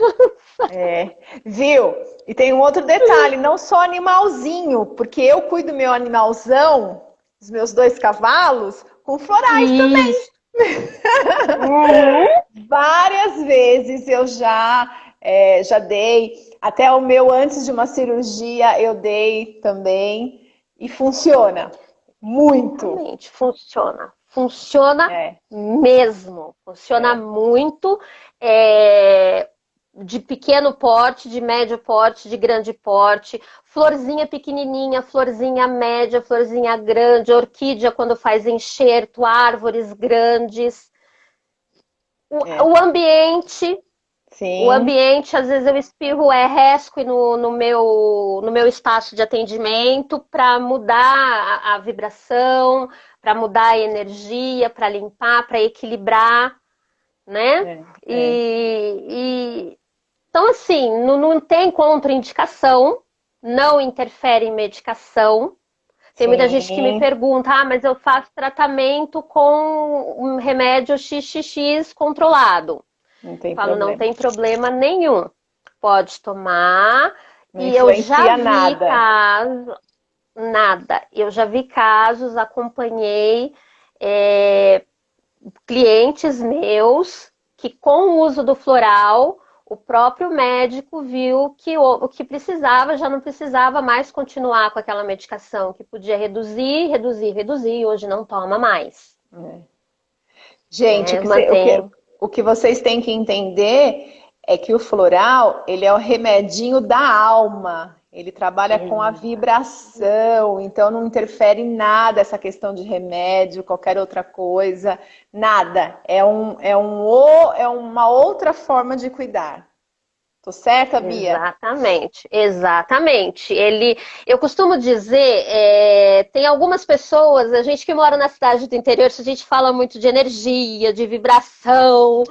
[SPEAKER 1] Viu? E tem um outro detalhe, não só animalzinho, porque eu cuido do meu animalzão, dos meus 2 cavalos, com florais também.
[SPEAKER 2] Isso. Uhum.
[SPEAKER 1] Várias vezes eu já dei, até o meu antes de uma cirurgia eu dei também, e funciona muito.
[SPEAKER 2] Realmente, funciona. Funciona
[SPEAKER 1] É,
[SPEAKER 2] mesmo. Funciona
[SPEAKER 1] é.
[SPEAKER 2] muito. de pequeno porte, de médio porte, de grande porte, florzinha pequenininha, florzinha média, florzinha grande, orquídea quando faz enxerto, árvores grandes. O ambiente,
[SPEAKER 1] Sim.
[SPEAKER 2] às vezes eu espirro resque no meu espaço de atendimento para mudar a vibração, para mudar a energia, para limpar, para equilibrar, né?
[SPEAKER 1] É, é.
[SPEAKER 2] Então, assim, não tem contraindicação, não interfere em medicação. Tem muita gente que me
[SPEAKER 1] Sim,
[SPEAKER 2] pergunta, mas eu faço tratamento com um remédio XXX controlado.
[SPEAKER 1] não tem
[SPEAKER 2] Falo, não
[SPEAKER 1] problema.
[SPEAKER 2] tem problema nenhum. Pode tomar.
[SPEAKER 1] Não
[SPEAKER 2] E eu já
[SPEAKER 1] influencia
[SPEAKER 2] vi
[SPEAKER 1] nada.
[SPEAKER 2] casos, nada. Eu já vi casos, acompanhei clientes meus que com o uso do floral, o próprio médico viu que o que precisava já não precisava mais continuar com aquela medicação, que podia reduzir, reduzir, reduzir, e hoje não toma mais.
[SPEAKER 1] É. Gente,
[SPEAKER 2] Né? Mantém.
[SPEAKER 1] o que vocês têm que entender é que o floral, ele é o remedinho da alma. Ele trabalha com a vibração, então não interfere em nada essa questão de remédio, qualquer outra coisa, nada. É uma outra forma de cuidar. Tô certa, Bia?
[SPEAKER 2] Exatamente, exatamente. Eu costumo dizer, tem algumas pessoas, a gente que mora na cidade do interior, a gente fala muito de energia, de vibração.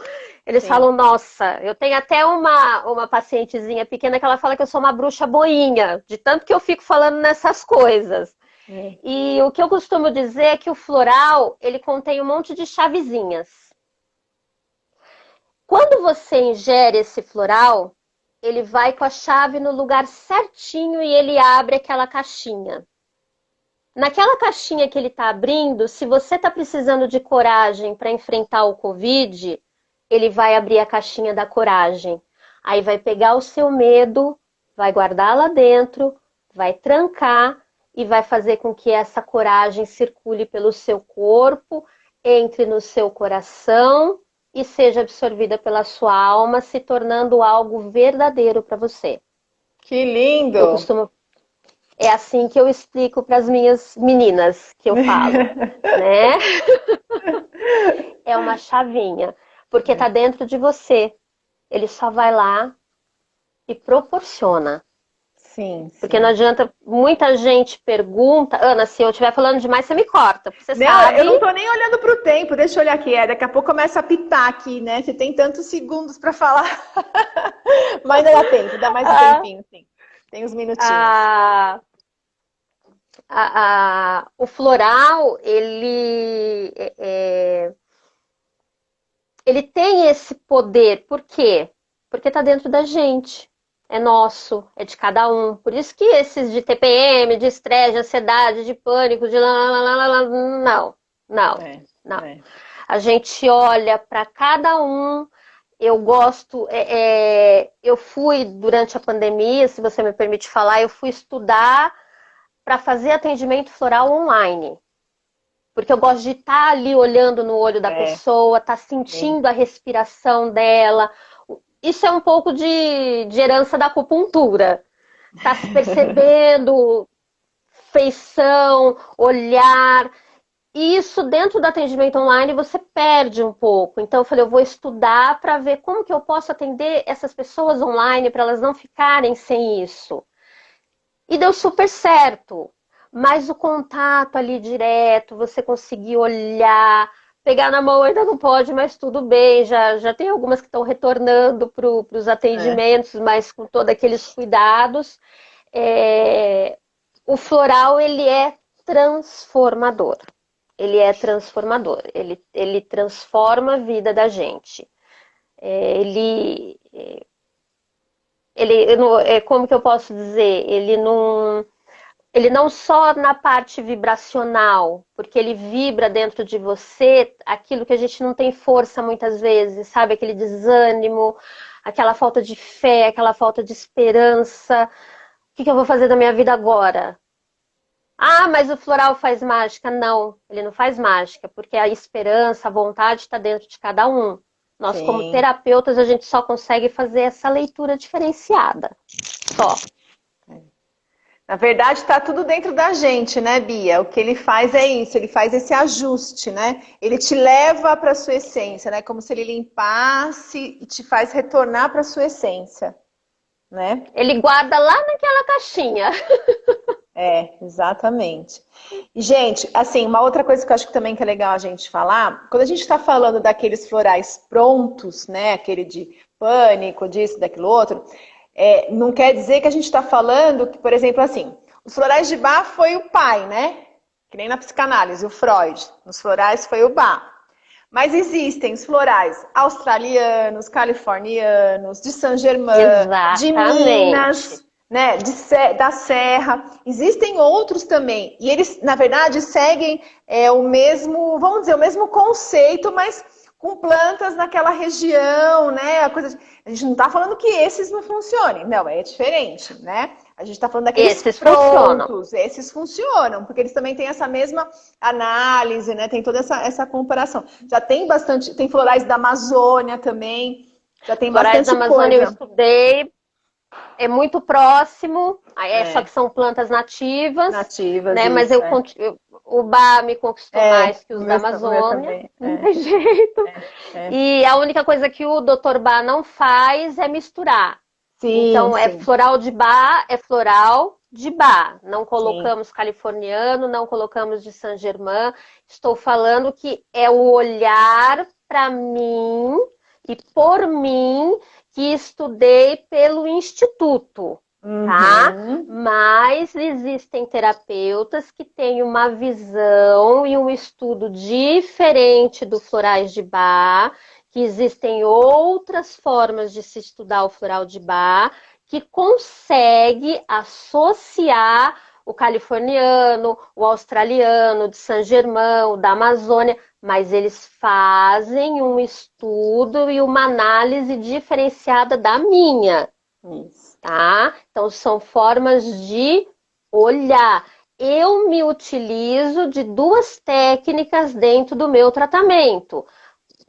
[SPEAKER 2] Eles
[SPEAKER 1] Sim.
[SPEAKER 2] falam, nossa, eu tenho até uma pacientezinha pequena que ela fala que eu sou uma bruxa boinha, de tanto que eu fico falando nessas coisas.
[SPEAKER 1] É.
[SPEAKER 2] E o que eu costumo dizer é que o floral, ele contém um monte de chavezinhas. Quando você ingere esse floral, ele vai com a chave no lugar certinho e ele abre aquela caixinha. Naquela caixinha que ele está abrindo, se você está precisando de coragem para enfrentar o Covid, ele vai abrir a caixinha da coragem. Aí vai pegar o seu medo, vai guardar lá dentro, vai trancar e vai fazer com que essa coragem circule pelo seu corpo, entre no seu coração e seja absorvida pela sua alma, se tornando algo verdadeiro para você.
[SPEAKER 1] Que
[SPEAKER 2] Eu
[SPEAKER 1] lindo!
[SPEAKER 2] costumo É assim que eu explico para as minhas meninas que eu falo, né? É uma chavinha, porque está dentro de você. Ele só vai lá e proporciona.
[SPEAKER 1] Sim,
[SPEAKER 2] Porque não
[SPEAKER 1] sim.
[SPEAKER 2] adianta, muita gente pergunta, Ana, se eu estiver falando demais, você me corta. Você
[SPEAKER 1] Não, eu
[SPEAKER 2] sabe.
[SPEAKER 1] não tô nem olhando pro tempo, deixa eu olhar aqui. Daqui a pouco começa a pitar aqui, né? Você tem tantos segundos para falar. Mas ainda dá tempo, dá mais um
[SPEAKER 2] a,
[SPEAKER 1] tempinho, sim. Tem uns minutinhos.
[SPEAKER 2] a, o floral, ele tem esse poder. Por quê? Porque está dentro da gente. É nosso, é de cada um. Por isso que esses de TPM, de estresse, de ansiedade, de pânico, de não, não,
[SPEAKER 1] É,
[SPEAKER 2] não.
[SPEAKER 1] é.
[SPEAKER 2] A gente olha para cada um. Eu gosto, eu fui durante a pandemia, se você me permite falar, eu fui estudar para fazer atendimento floral online. Porque eu gosto de estar ali olhando no olho da
[SPEAKER 1] É,
[SPEAKER 2] pessoa, estar
[SPEAKER 1] sim.
[SPEAKER 2] sentindo a respiração dela. Isso é um pouco de herança da acupuntura. Tá se percebendo, feição, olhar. E isso dentro do atendimento online você perde um pouco. Então eu falei, eu vou estudar para ver como que eu posso atender essas pessoas online para elas não ficarem sem isso. E deu super certo. Mas o contato ali direto, você conseguir olhar, pegar na mão ainda não pode, mas tudo bem. Já tem algumas que estão retornando para os
[SPEAKER 1] É.
[SPEAKER 2] atendimentos, mas com todos aqueles cuidados. O floral, ele é transformador. Ele é transformador. Ele transforma a vida da gente. Como que eu posso dizer? Ele não só na parte vibracional, porque ele vibra dentro de você aquilo que a gente não tem força muitas vezes, sabe? Aquele desânimo, aquela falta de fé, aquela falta de esperança. O que eu vou fazer da minha vida agora? Ah, mas o floral faz mágica. Não, ele não faz mágica, porque a esperança, a vontade está dentro de cada um. Nós, como
[SPEAKER 1] Sim.
[SPEAKER 2] terapeutas, a gente só consegue fazer essa leitura diferenciada. Só.
[SPEAKER 1] Na verdade, está tudo dentro da gente, né, Bia? O que ele faz é isso, ele faz esse ajuste, né? Ele te leva para a sua essência, né? Como se ele limpasse e te faz retornar para a sua essência, né?
[SPEAKER 2] Ele guarda lá naquela caixinha.
[SPEAKER 1] É, exatamente. E, gente, assim, uma outra coisa que eu acho que também que é legal a gente falar, quando a gente está falando daqueles florais prontos, né? Aquele de pânico, disso, daquilo outro, não quer dizer que a gente está falando que, por exemplo, assim, os florais de Bach foi o pai, né? Que nem na psicanálise, o Freud. Nos florais foi o Bach. Mas existem os florais australianos, californianos, de Saint-Germain, de
[SPEAKER 2] Exatamente.
[SPEAKER 1] Minas, né, da Serra. Existem outros também. E eles, na verdade, seguem o mesmo, vamos dizer, o mesmo conceito, mas com plantas naquela região, né? A gente não está falando que esses não funcionem. Não, é diferente, né? A gente está falando daqueles
[SPEAKER 2] Esses funcionam.
[SPEAKER 1] prontos, esses funcionam, porque eles também têm essa mesma análise, né? Tem toda essa comparação. Já tem bastante, tem florais da Amazônia também, já tem
[SPEAKER 2] Florais da
[SPEAKER 1] bastante
[SPEAKER 2] Amazônia eu
[SPEAKER 1] coisa.
[SPEAKER 2] estudei, é muito próximo, só
[SPEAKER 1] É,
[SPEAKER 2] que são plantas nativas,
[SPEAKER 1] nativas,
[SPEAKER 2] né? Mas
[SPEAKER 1] isso,
[SPEAKER 2] o Bar me conquistou mais que os da
[SPEAKER 1] o meu
[SPEAKER 2] Amazônia,
[SPEAKER 1] também.
[SPEAKER 2] não tem jeito.
[SPEAKER 1] É.
[SPEAKER 2] E a única coisa que o Dr. Bar não faz é misturar.
[SPEAKER 1] Sim,
[SPEAKER 2] Então, é
[SPEAKER 1] sim,
[SPEAKER 2] floral de Bar, é floral de Bar. Não
[SPEAKER 1] sim.
[SPEAKER 2] colocamos californiano, não colocamos de Saint-Germain. Estou falando que é o olhar para mim e por mim que estudei pelo instituto, tá?
[SPEAKER 1] Uhum.
[SPEAKER 2] Mas existem terapeutas que têm uma visão e um estudo diferente do florais de Bach, que existem outras formas de se estudar o floral de Bach, que consegue associar o californiano, o australiano, de Saint-Germain, o da Amazônia, mas eles fazem um estudo e uma análise diferenciada da minha,
[SPEAKER 1] Isso.
[SPEAKER 2] tá? Então são formas de olhar. Eu me utilizo de duas técnicas dentro do meu tratamento,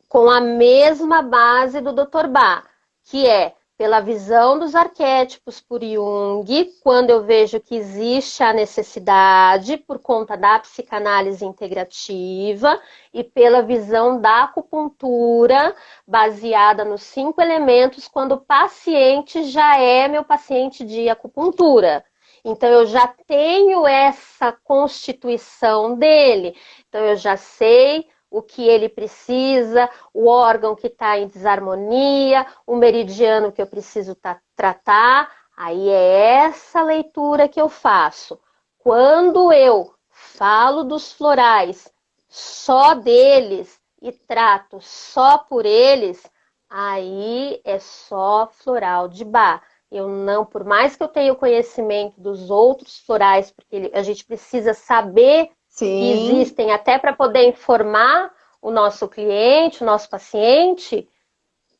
[SPEAKER 2] com a mesma base do Dr. Bach, que é pela visão dos arquétipos por Jung, quando eu vejo que existe a necessidade por conta da psicanálise integrativa, e pela visão da acupuntura, baseada nos 5 elementos, quando o paciente já é meu paciente de acupuntura. Então, eu já tenho essa constituição dele. Então, eu já sei o que ele precisa, o órgão que está em desarmonia, o meridiano que eu preciso tratar. Aí é essa leitura que eu faço. Quando eu falo dos florais só deles e trato só por eles, aí é só floral de Bach. Eu não, por mais que eu tenha o conhecimento dos outros florais, porque a gente precisa saber que
[SPEAKER 1] Sim,
[SPEAKER 2] existem até para poder informar o nosso cliente, o nosso paciente,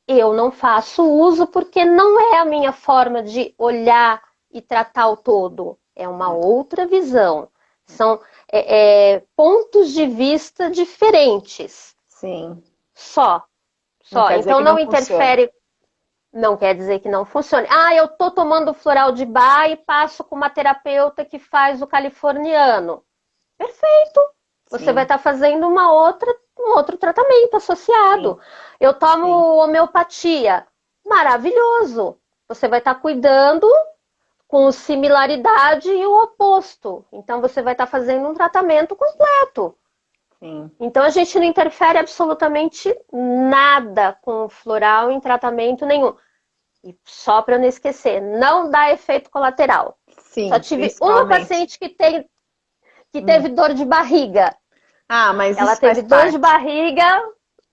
[SPEAKER 2] eu não faço uso porque não é a minha forma de olhar e tratar o todo. É uma outra visão. São pontos de vista diferentes.
[SPEAKER 1] sim.
[SPEAKER 2] Só.
[SPEAKER 1] Não
[SPEAKER 2] Só.
[SPEAKER 1] quer dizer
[SPEAKER 2] Então
[SPEAKER 1] que
[SPEAKER 2] não
[SPEAKER 1] não funcione.
[SPEAKER 2] interfere. Não quer dizer que não funcione. Ah, eu tô tomando floral de Bach e passo com uma terapeuta que faz o californiano. Perfeito. Você vai
[SPEAKER 1] Sim,
[SPEAKER 2] estar fazendo um outro tratamento associado.
[SPEAKER 1] sim,
[SPEAKER 2] Eu tomo
[SPEAKER 1] sim.
[SPEAKER 2] homeopatia. Maravilhoso. Você vai estar cuidando com similaridade e o oposto. Então você vai estar fazendo um tratamento completo.
[SPEAKER 1] Sim.
[SPEAKER 2] Então a gente não interfere absolutamente nada com o floral em tratamento nenhum. E só para não esquecer, não dá efeito colateral. Só
[SPEAKER 1] Sim,
[SPEAKER 2] tive uma
[SPEAKER 1] principalmente.
[SPEAKER 2] paciente que teve dor de barriga.
[SPEAKER 1] Ah, mas
[SPEAKER 2] Ela
[SPEAKER 1] isso faz
[SPEAKER 2] teve dor de
[SPEAKER 1] parte.
[SPEAKER 2] barriga,
[SPEAKER 1] É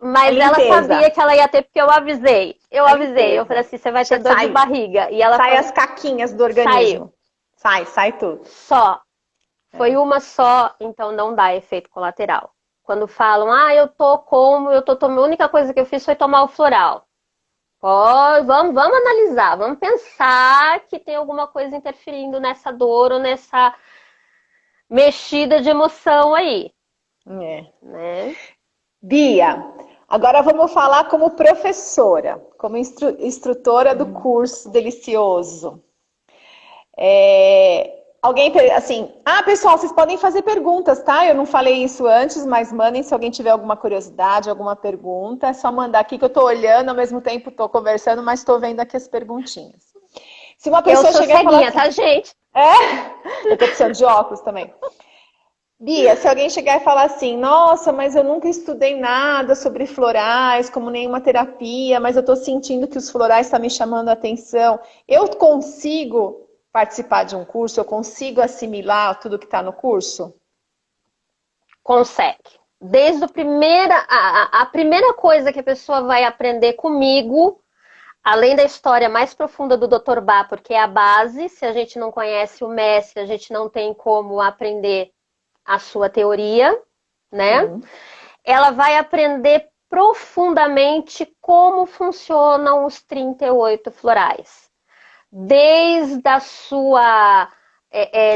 [SPEAKER 2] mas ela sabia
[SPEAKER 1] limpeza.
[SPEAKER 2] que ela ia ter porque eu avisei. Eu
[SPEAKER 1] É
[SPEAKER 2] avisei. Eu falei
[SPEAKER 1] limpeza.
[SPEAKER 2] assim, você vai
[SPEAKER 1] Já
[SPEAKER 2] ter dor de
[SPEAKER 1] sai,
[SPEAKER 2] barriga. E ela
[SPEAKER 1] sai
[SPEAKER 2] falou,
[SPEAKER 1] as caquinhas do organismo.
[SPEAKER 2] saiu.
[SPEAKER 1] Sai tudo.
[SPEAKER 2] Só. Foi
[SPEAKER 1] É.
[SPEAKER 2] uma só, então não dá efeito colateral. Quando falam, eu tô tomando, a única coisa que eu fiz foi tomar o floral. Vamos analisar, vamos pensar que tem alguma coisa interferindo nessa dor ou nessa mexida de emoção aí,
[SPEAKER 1] É.
[SPEAKER 2] né?
[SPEAKER 1] Bia, Agora vamos falar como professora, como instrutora do curso delicioso. Alguém, assim, pessoal, vocês podem fazer perguntas, tá? Eu não falei isso antes, mas mandem se alguém tiver alguma curiosidade, alguma pergunta. É só mandar aqui que eu tô olhando, ao mesmo tempo tô conversando, mas tô vendo aqui as perguntinhas. Se uma pessoa
[SPEAKER 2] eu sou
[SPEAKER 1] chegar e falar
[SPEAKER 2] ceguinha,
[SPEAKER 1] assim,
[SPEAKER 2] tá, gente?
[SPEAKER 1] eu tô precisando de óculos também. Bia, se alguém chegar e falar assim, nossa, mas eu nunca estudei nada sobre florais, como nenhuma terapia, mas eu tô sentindo que os florais estão me chamando a atenção, eu consigo participar de um curso? Eu consigo assimilar tudo que está no curso?
[SPEAKER 2] Consegue. Desde a primeira coisa que a pessoa vai aprender comigo, além da história mais profunda do Dr. Bá, porque é a base, se a gente não conhece o mestre, a gente não tem como aprender a sua teoria, né?
[SPEAKER 1] Sim.
[SPEAKER 2] Ela vai aprender profundamente como funcionam os 38 florais. Desde a sua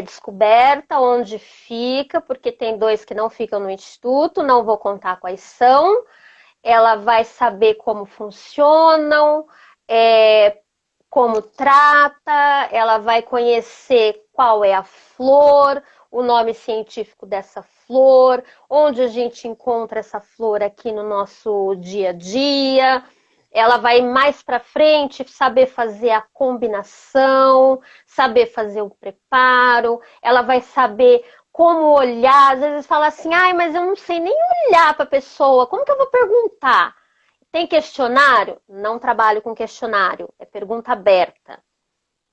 [SPEAKER 2] descoberta, onde fica, porque tem 2 que não ficam no instituto, não vou contar quais são. Ela vai saber como funcionam, como trata, ela vai conhecer qual é a flor, o nome científico dessa flor, onde a gente encontra essa flor aqui no nosso dia a dia. Ela vai mais para frente saber fazer a combinação, saber fazer o preparo, ela vai saber como olhar. Às vezes fala assim, mas eu não sei nem olhar para a pessoa, como que eu vou perguntar? Tem questionário? Não trabalho com questionário, é pergunta aberta.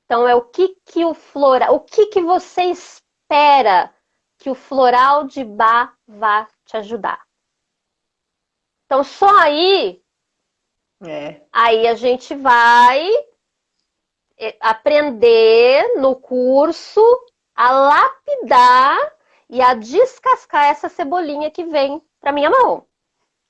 [SPEAKER 2] Então é o que o floral, o que você espera que o floral de Bá vá te ajudar. Então só aí a gente vai aprender no curso a lapidar e a descascar essa cebolinha que vem para minha mão.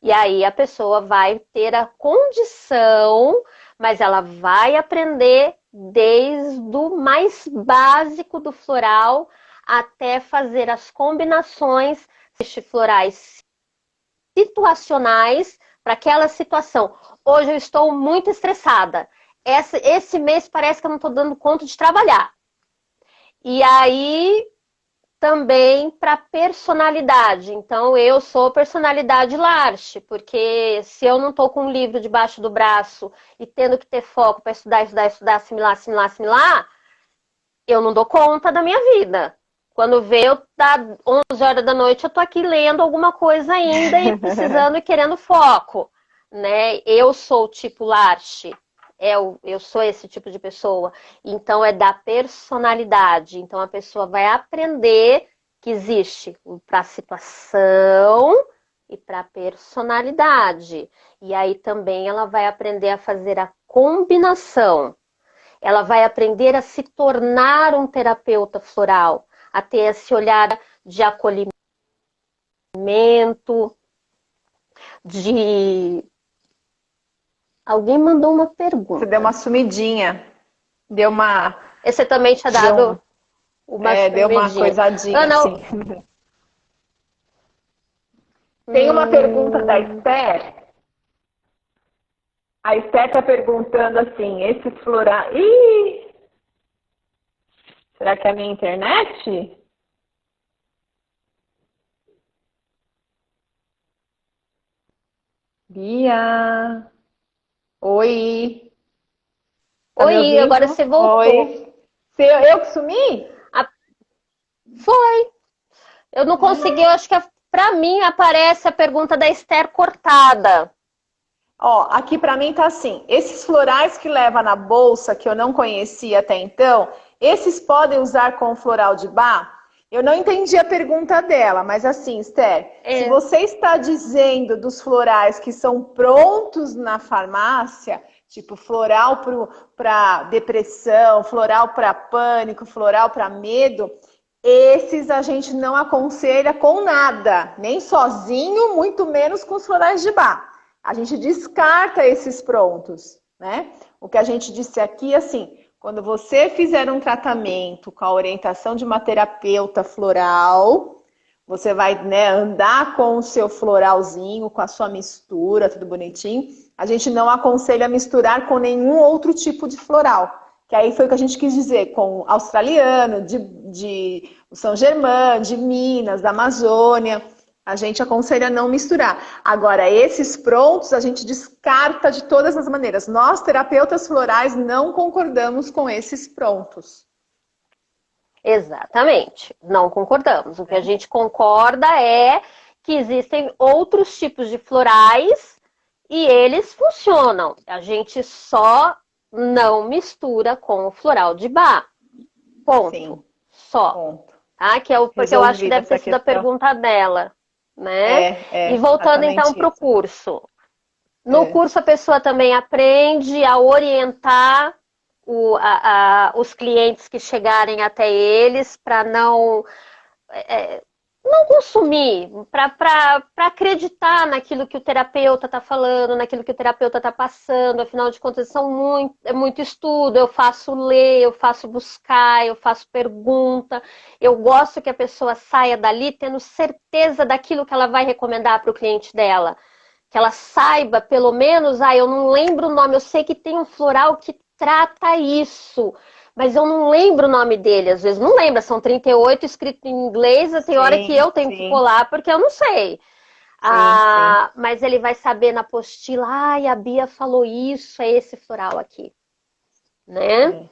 [SPEAKER 2] E aí a pessoa vai ter a condição, mas ela vai aprender desde o mais básico do floral até fazer as combinações de florais situacionais para aquela situação. Hoje eu estou muito estressada. Esse mês parece que eu não estou dando conta de trabalhar. E aí também para personalidade. Então, eu sou personalidade Larche, porque se eu não estou com um livro debaixo do braço e tendo que ter foco para estudar, assimilar, eu não dou conta da minha vida. Quando vê, dá 11 horas da noite, eu estou aqui lendo alguma coisa ainda e precisando e querendo foco. Né? Eu sou o tipo Larche. Eu sou esse tipo de pessoa. Então, é da personalidade. Então, a pessoa vai aprender que existe para a situação e para a personalidade. E aí também ela vai aprender a fazer a combinação. Ela vai aprender a se tornar um terapeuta floral, a ter esse olhar de acolhimento, de... Alguém mandou uma pergunta.
[SPEAKER 1] Você deu uma sumidinha. Deu uma...
[SPEAKER 2] Você também tinha dado uma sumidinha.
[SPEAKER 1] Deu uma coisadinha, assim. Tem uma pergunta da Esther. A Esther está perguntando assim, esses florais... Será que é a minha internet? Bia... Oi. Tá
[SPEAKER 2] Oi, agora você voltou.
[SPEAKER 1] Oi. Eu que sumi?
[SPEAKER 2] Foi. Eu não consegui, eu acho que pra mim aparece a pergunta da Esther cortada.
[SPEAKER 1] Ó, aqui pra mim tá assim, esses florais que leva na bolsa, que eu não conhecia até então, esses podem usar com floral de Bá? Eu não entendi a pergunta dela, mas assim, Esther, se você está dizendo dos florais que são prontos na farmácia, tipo floral para depressão, floral para pânico, floral para medo, esses a gente não aconselha com nada, nem sozinho, muito menos com os florais de Bá. A gente descarta esses prontos, né? O que a gente disse aqui, assim, quando você fizer um tratamento com a orientação de uma terapeuta floral, você vai, né, andar com o seu floralzinho, com a sua mistura, tudo bonitinho. A gente não aconselha misturar com nenhum outro tipo de floral. Que aí foi o que a gente quis dizer, com australiano, de São Germain, de Minas, da Amazônia. A gente aconselha não misturar. Agora, esses prontos a gente descarta de todas as maneiras. Nós, terapeutas florais, não concordamos com esses prontos.
[SPEAKER 2] Exatamente, não concordamos. O que a gente concorda é que existem outros tipos de florais e eles funcionam. A gente só não mistura com o floral de Bach. Ponto.
[SPEAKER 1] Sim.
[SPEAKER 2] Só.
[SPEAKER 1] Ponto.
[SPEAKER 2] Tá? Porque eu acho que deve ter sido a pergunta dela. Né? E voltando então para o curso. No curso a pessoa também aprende a orientar os clientes que chegarem até eles para não consumir, para acreditar naquilo que o terapeuta está falando, naquilo que o terapeuta está passando. Afinal de contas, é muito estudo. Eu faço ler, eu faço buscar, eu faço pergunta. Eu gosto que a pessoa saia dali tendo certeza daquilo que ela vai recomendar para o cliente dela. Que ela saiba, pelo menos, eu não lembro o nome, eu sei que tem um floral que trata isso, mas eu não lembro o nome dele, às vezes não lembra, são 38 escrito em inglês, tem hora que eu tenho que colar porque eu não sei. Sim. Mas ele vai saber na apostila, a Bia falou isso, é esse floral aqui. Né?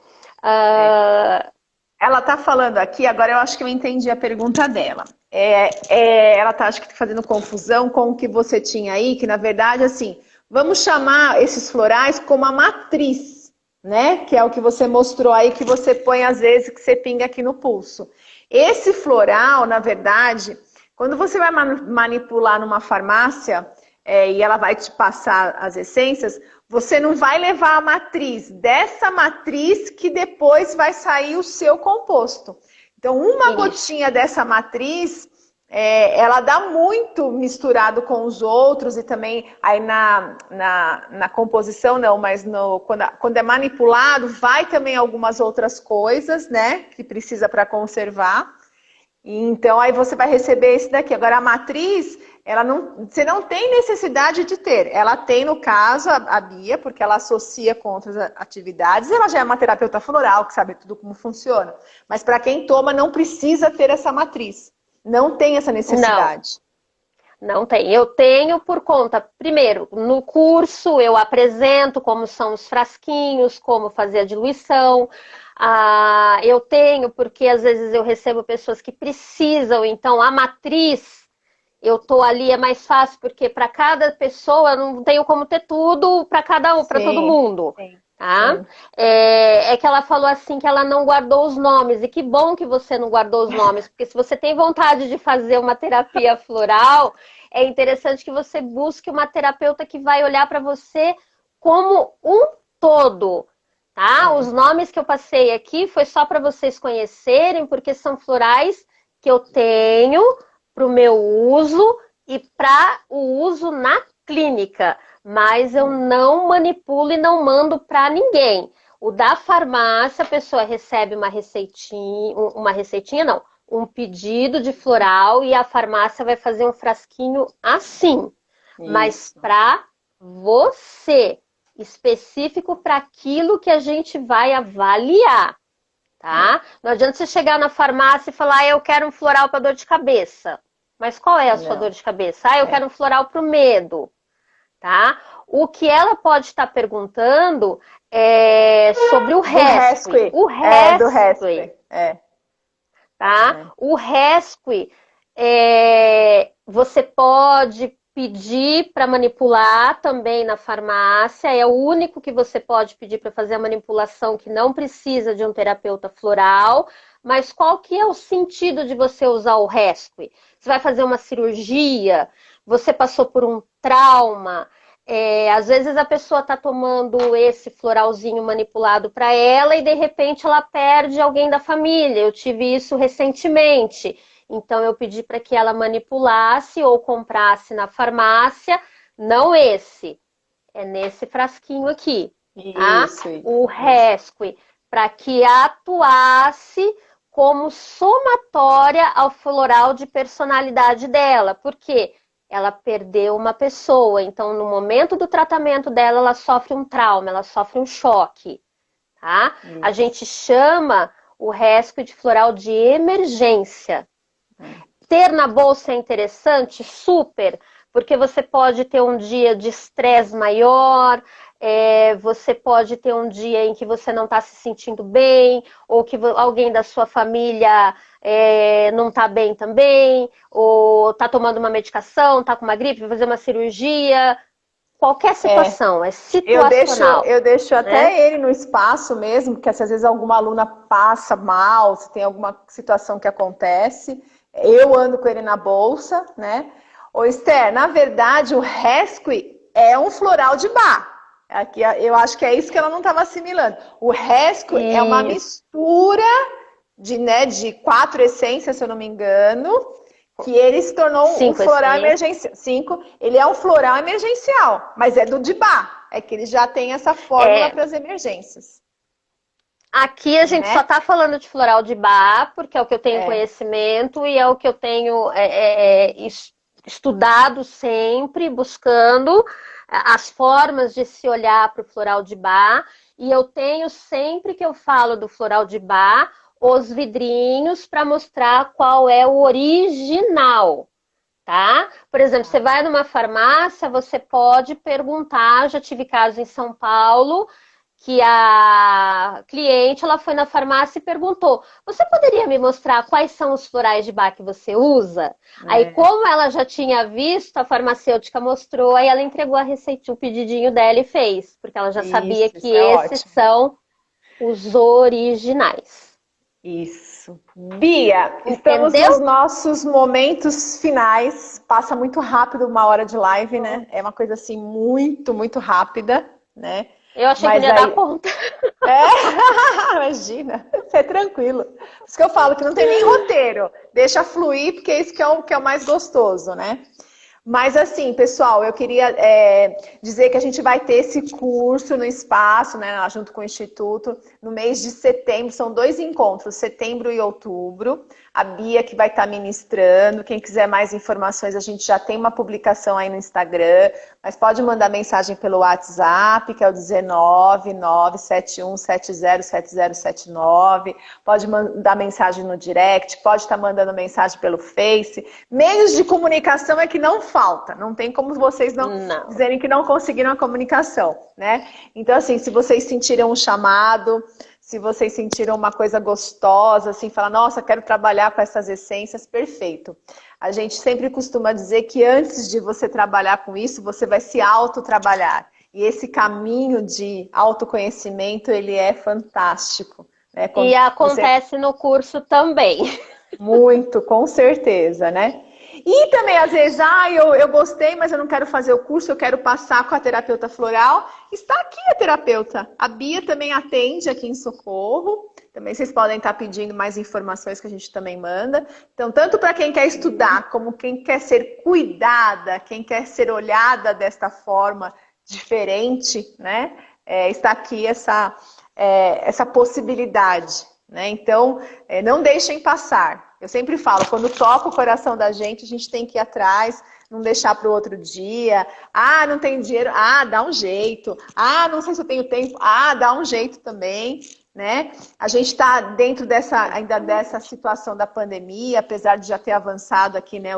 [SPEAKER 1] Ela está falando aqui, agora eu acho que eu entendi a pergunta dela. Ela está, acho que, fazendo confusão com o que você tinha aí, que na verdade, assim, vamos chamar esses florais como a matriz, né? Que é o que você mostrou aí, que você põe às vezes, que você pinga aqui no pulso. Esse floral, na verdade, quando você vai manipular numa farmácia e ela vai te passar as essências, você não vai levar a matriz dessa matriz que depois vai sair o seu composto. Então, uma gotinha dessa matriz, ela dá muito misturado com os outros e também aí na composição não, mas quando é manipulado, vai também algumas outras coisas, né, que precisa para conservar. Então, aí você vai receber esse daqui. Agora, a matriz, você não tem necessidade de ter. Ela tem, no caso, a Bia, porque ela associa com outras atividades. Ela já é uma terapeuta floral, que sabe tudo como funciona. Mas para quem toma, não precisa ter essa matriz. Não tem essa necessidade.
[SPEAKER 2] Não tem. Eu tenho por conta, primeiro, no curso eu apresento como são os frasquinhos, como fazer a diluição. Eu tenho porque às vezes eu recebo pessoas que precisam, então a matriz, eu tô ali, é mais fácil, porque para cada pessoa eu não tenho como ter tudo para cada um, para todo mundo. Sim. Tá? Sim. É que ela falou assim que ela não guardou os nomes, e que bom que você não guardou os nomes, porque se você tem vontade de fazer uma terapia floral, é interessante que você busque uma terapeuta que vai olhar para você como um todo. Tá? Os nomes que eu passei aqui foi só para vocês conhecerem, porque são florais que eu tenho para o meu uso e para o uso na clínica. Mas eu não manipulo e não mando para ninguém. O da farmácia, a pessoa recebe uma receitinha não, um pedido de floral e a farmácia vai fazer um frasquinho assim. Isso. Mas para você, específico para aquilo que a gente vai avaliar, tá? Não adianta você chegar na farmácia e falar, eu quero um floral para dor de cabeça. Mas qual é a sua dor de cabeça? Eu quero um floral para o medo. Tá? O que ela pode estar perguntando é sobre o rescue. O rescue. Tá? O rescue, você pode pedir para manipular também na farmácia. É o único que você pode pedir para fazer a manipulação que não precisa de um terapeuta floral. Mas qual que é o sentido de você usar o rescue? Você vai fazer uma cirurgia? Você passou por um trauma? Às vezes a pessoa está tomando esse floralzinho manipulado para ela e de repente ela perde alguém da família. Eu tive isso recentemente. Então eu pedi para que ela manipulasse ou comprasse na farmácia. Não esse. É nesse frasquinho aqui. Tá? Isso. O rescue. Para que atuasse como somatória ao floral de personalidade dela. Por quê? Ela perdeu uma pessoa, então no momento do tratamento dela, ela sofre um trauma, ela sofre um choque, tá? A gente chama o rescue de floral de emergência. Ter na bolsa é interessante? Super, porque você pode ter um dia de estresse maior, você pode ter um dia em que você não está se sentindo bem, ou que alguém da sua família não está bem também, ou está tomando uma medicação, está com uma gripe, vai fazer uma cirurgia. Qualquer situação, é situacional.
[SPEAKER 1] Eu deixo até
[SPEAKER 2] né?
[SPEAKER 1] ele no espaço mesmo, porque se às vezes alguma aluna passa mal, se tem alguma situação que acontece, eu ando com ele na bolsa, né? Ô Esther, na verdade o rescue é um floral de bar. Aqui, eu acho que é isso que ela não estava assimilando. O rescue é uma mistura de 4 essências, se eu não me engano, que ele se tornou um floral emergencial. 5, ele é um floral emergencial, mas é do de bar. É que ele já tem essa fórmula para as emergências.
[SPEAKER 2] Aqui a gente só está falando de floral de bar, porque é o que eu tenho conhecimento e é o que eu tenho estudado sempre, buscando as formas de se olhar para o floral de bar. E eu tenho, sempre que eu falo do floral de bar, os vidrinhos para mostrar qual é o original, tá? Por exemplo, você vai numa farmácia, você pode perguntar, já tive caso em São Paulo, que a cliente, ela foi na farmácia e perguntou, você poderia me mostrar quais são os florais de bar que você usa? Aí, como ela já tinha visto, a farmacêutica mostrou, aí ela entregou a receita, o pedidinho dela e fez, porque ela já sabia que esses são os originais.
[SPEAKER 1] Isso. Bia, estamos nos nossos momentos finais. Passa muito rápido 1 hora de live, né? É uma coisa assim muito, muito rápida, né?
[SPEAKER 2] Eu achei que não ia dar conta.
[SPEAKER 1] Imagina, você é tranquilo. Por isso que eu falo que não tem nem roteiro. Deixa fluir, porque é isso que é o mais gostoso, né? Mas assim, pessoal, eu queria dizer que a gente vai ter esse curso no espaço, né, junto com o Instituto, no mês de setembro. São 2 encontros, setembro e outubro. A Bia que vai estar ministrando. Quem quiser mais informações, a gente já tem uma publicação aí no Instagram, mas pode mandar mensagem pelo WhatsApp, que é o 19971707079. Pode mandar mensagem no direct, pode estar mandando mensagem pelo Face. Meios de comunicação é que não falta. Não tem como vocês não dizerem que não conseguiram a comunicação, né? Então, assim, se vocês sentiram um chamado, se vocês sentiram uma coisa gostosa, assim, falar, nossa, quero trabalhar com essas essências, perfeito. A gente sempre costuma dizer que antes de você trabalhar com isso, você vai se autotrabalhar. E esse caminho de autoconhecimento, ele é fantástico. Né?
[SPEAKER 2] E acontece no curso também.
[SPEAKER 1] Muito, com certeza, né? E também, às vezes, eu gostei, mas eu não quero fazer o curso, eu quero passar com a terapeuta floral. Está aqui a terapeuta. A Bia também atende aqui em Socorro. Também vocês podem estar pedindo mais informações que a gente também manda. Então, tanto para quem quer estudar, como quem quer ser cuidada, quem quer ser olhada desta forma diferente, né? Está aqui essa possibilidade. Né? Então, não deixem passar. Eu sempre falo, quando toca o coração da gente, a gente tem que ir atrás, não deixar para o outro dia. Ah, não tenho dinheiro. Ah, dá um jeito. Ah, não sei se eu tenho tempo. Ah, dá um jeito também. Né? A gente está dentro ainda dessa situação da pandemia, apesar de já ter avançado aqui, né,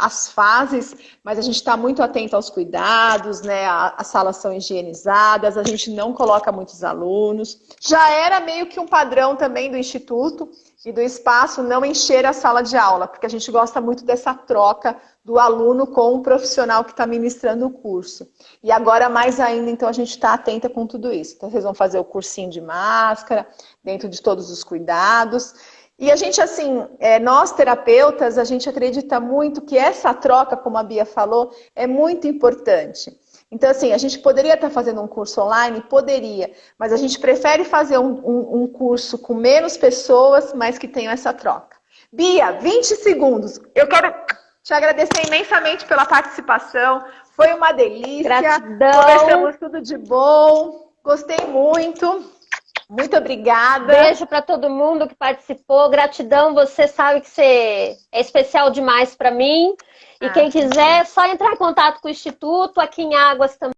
[SPEAKER 1] as fases, mas a gente está muito atento aos cuidados, né? As salas são higienizadas, a gente não coloca muitos alunos. Já era meio que um padrão também do Instituto e do espaço não encher a sala de aula, porque a gente gosta muito dessa troca do aluno com o profissional que está ministrando o curso. E agora mais ainda, então a gente está atenta com tudo isso. Então vocês vão fazer o cursinho de máscara, dentro de todos os cuidados. E a gente, assim, nós terapeutas, a gente acredita muito que essa troca, como a Bia falou, é muito importante. Então, assim, a gente poderia estar fazendo um curso online? Poderia, mas a gente prefere fazer um curso com menos pessoas, mas que tenham essa troca. Bia, 20 segundos. Eu quero te agradecer imensamente pela participação. Foi uma delícia.
[SPEAKER 2] Gratidão.
[SPEAKER 1] Conversamos tudo de bom. Gostei muito. Muito obrigada.
[SPEAKER 2] Beijo para todo mundo que participou. Gratidão, você sabe que você é especial demais para mim. E quem quiser, é só entrar em contato com o Instituto, aqui em Águas também.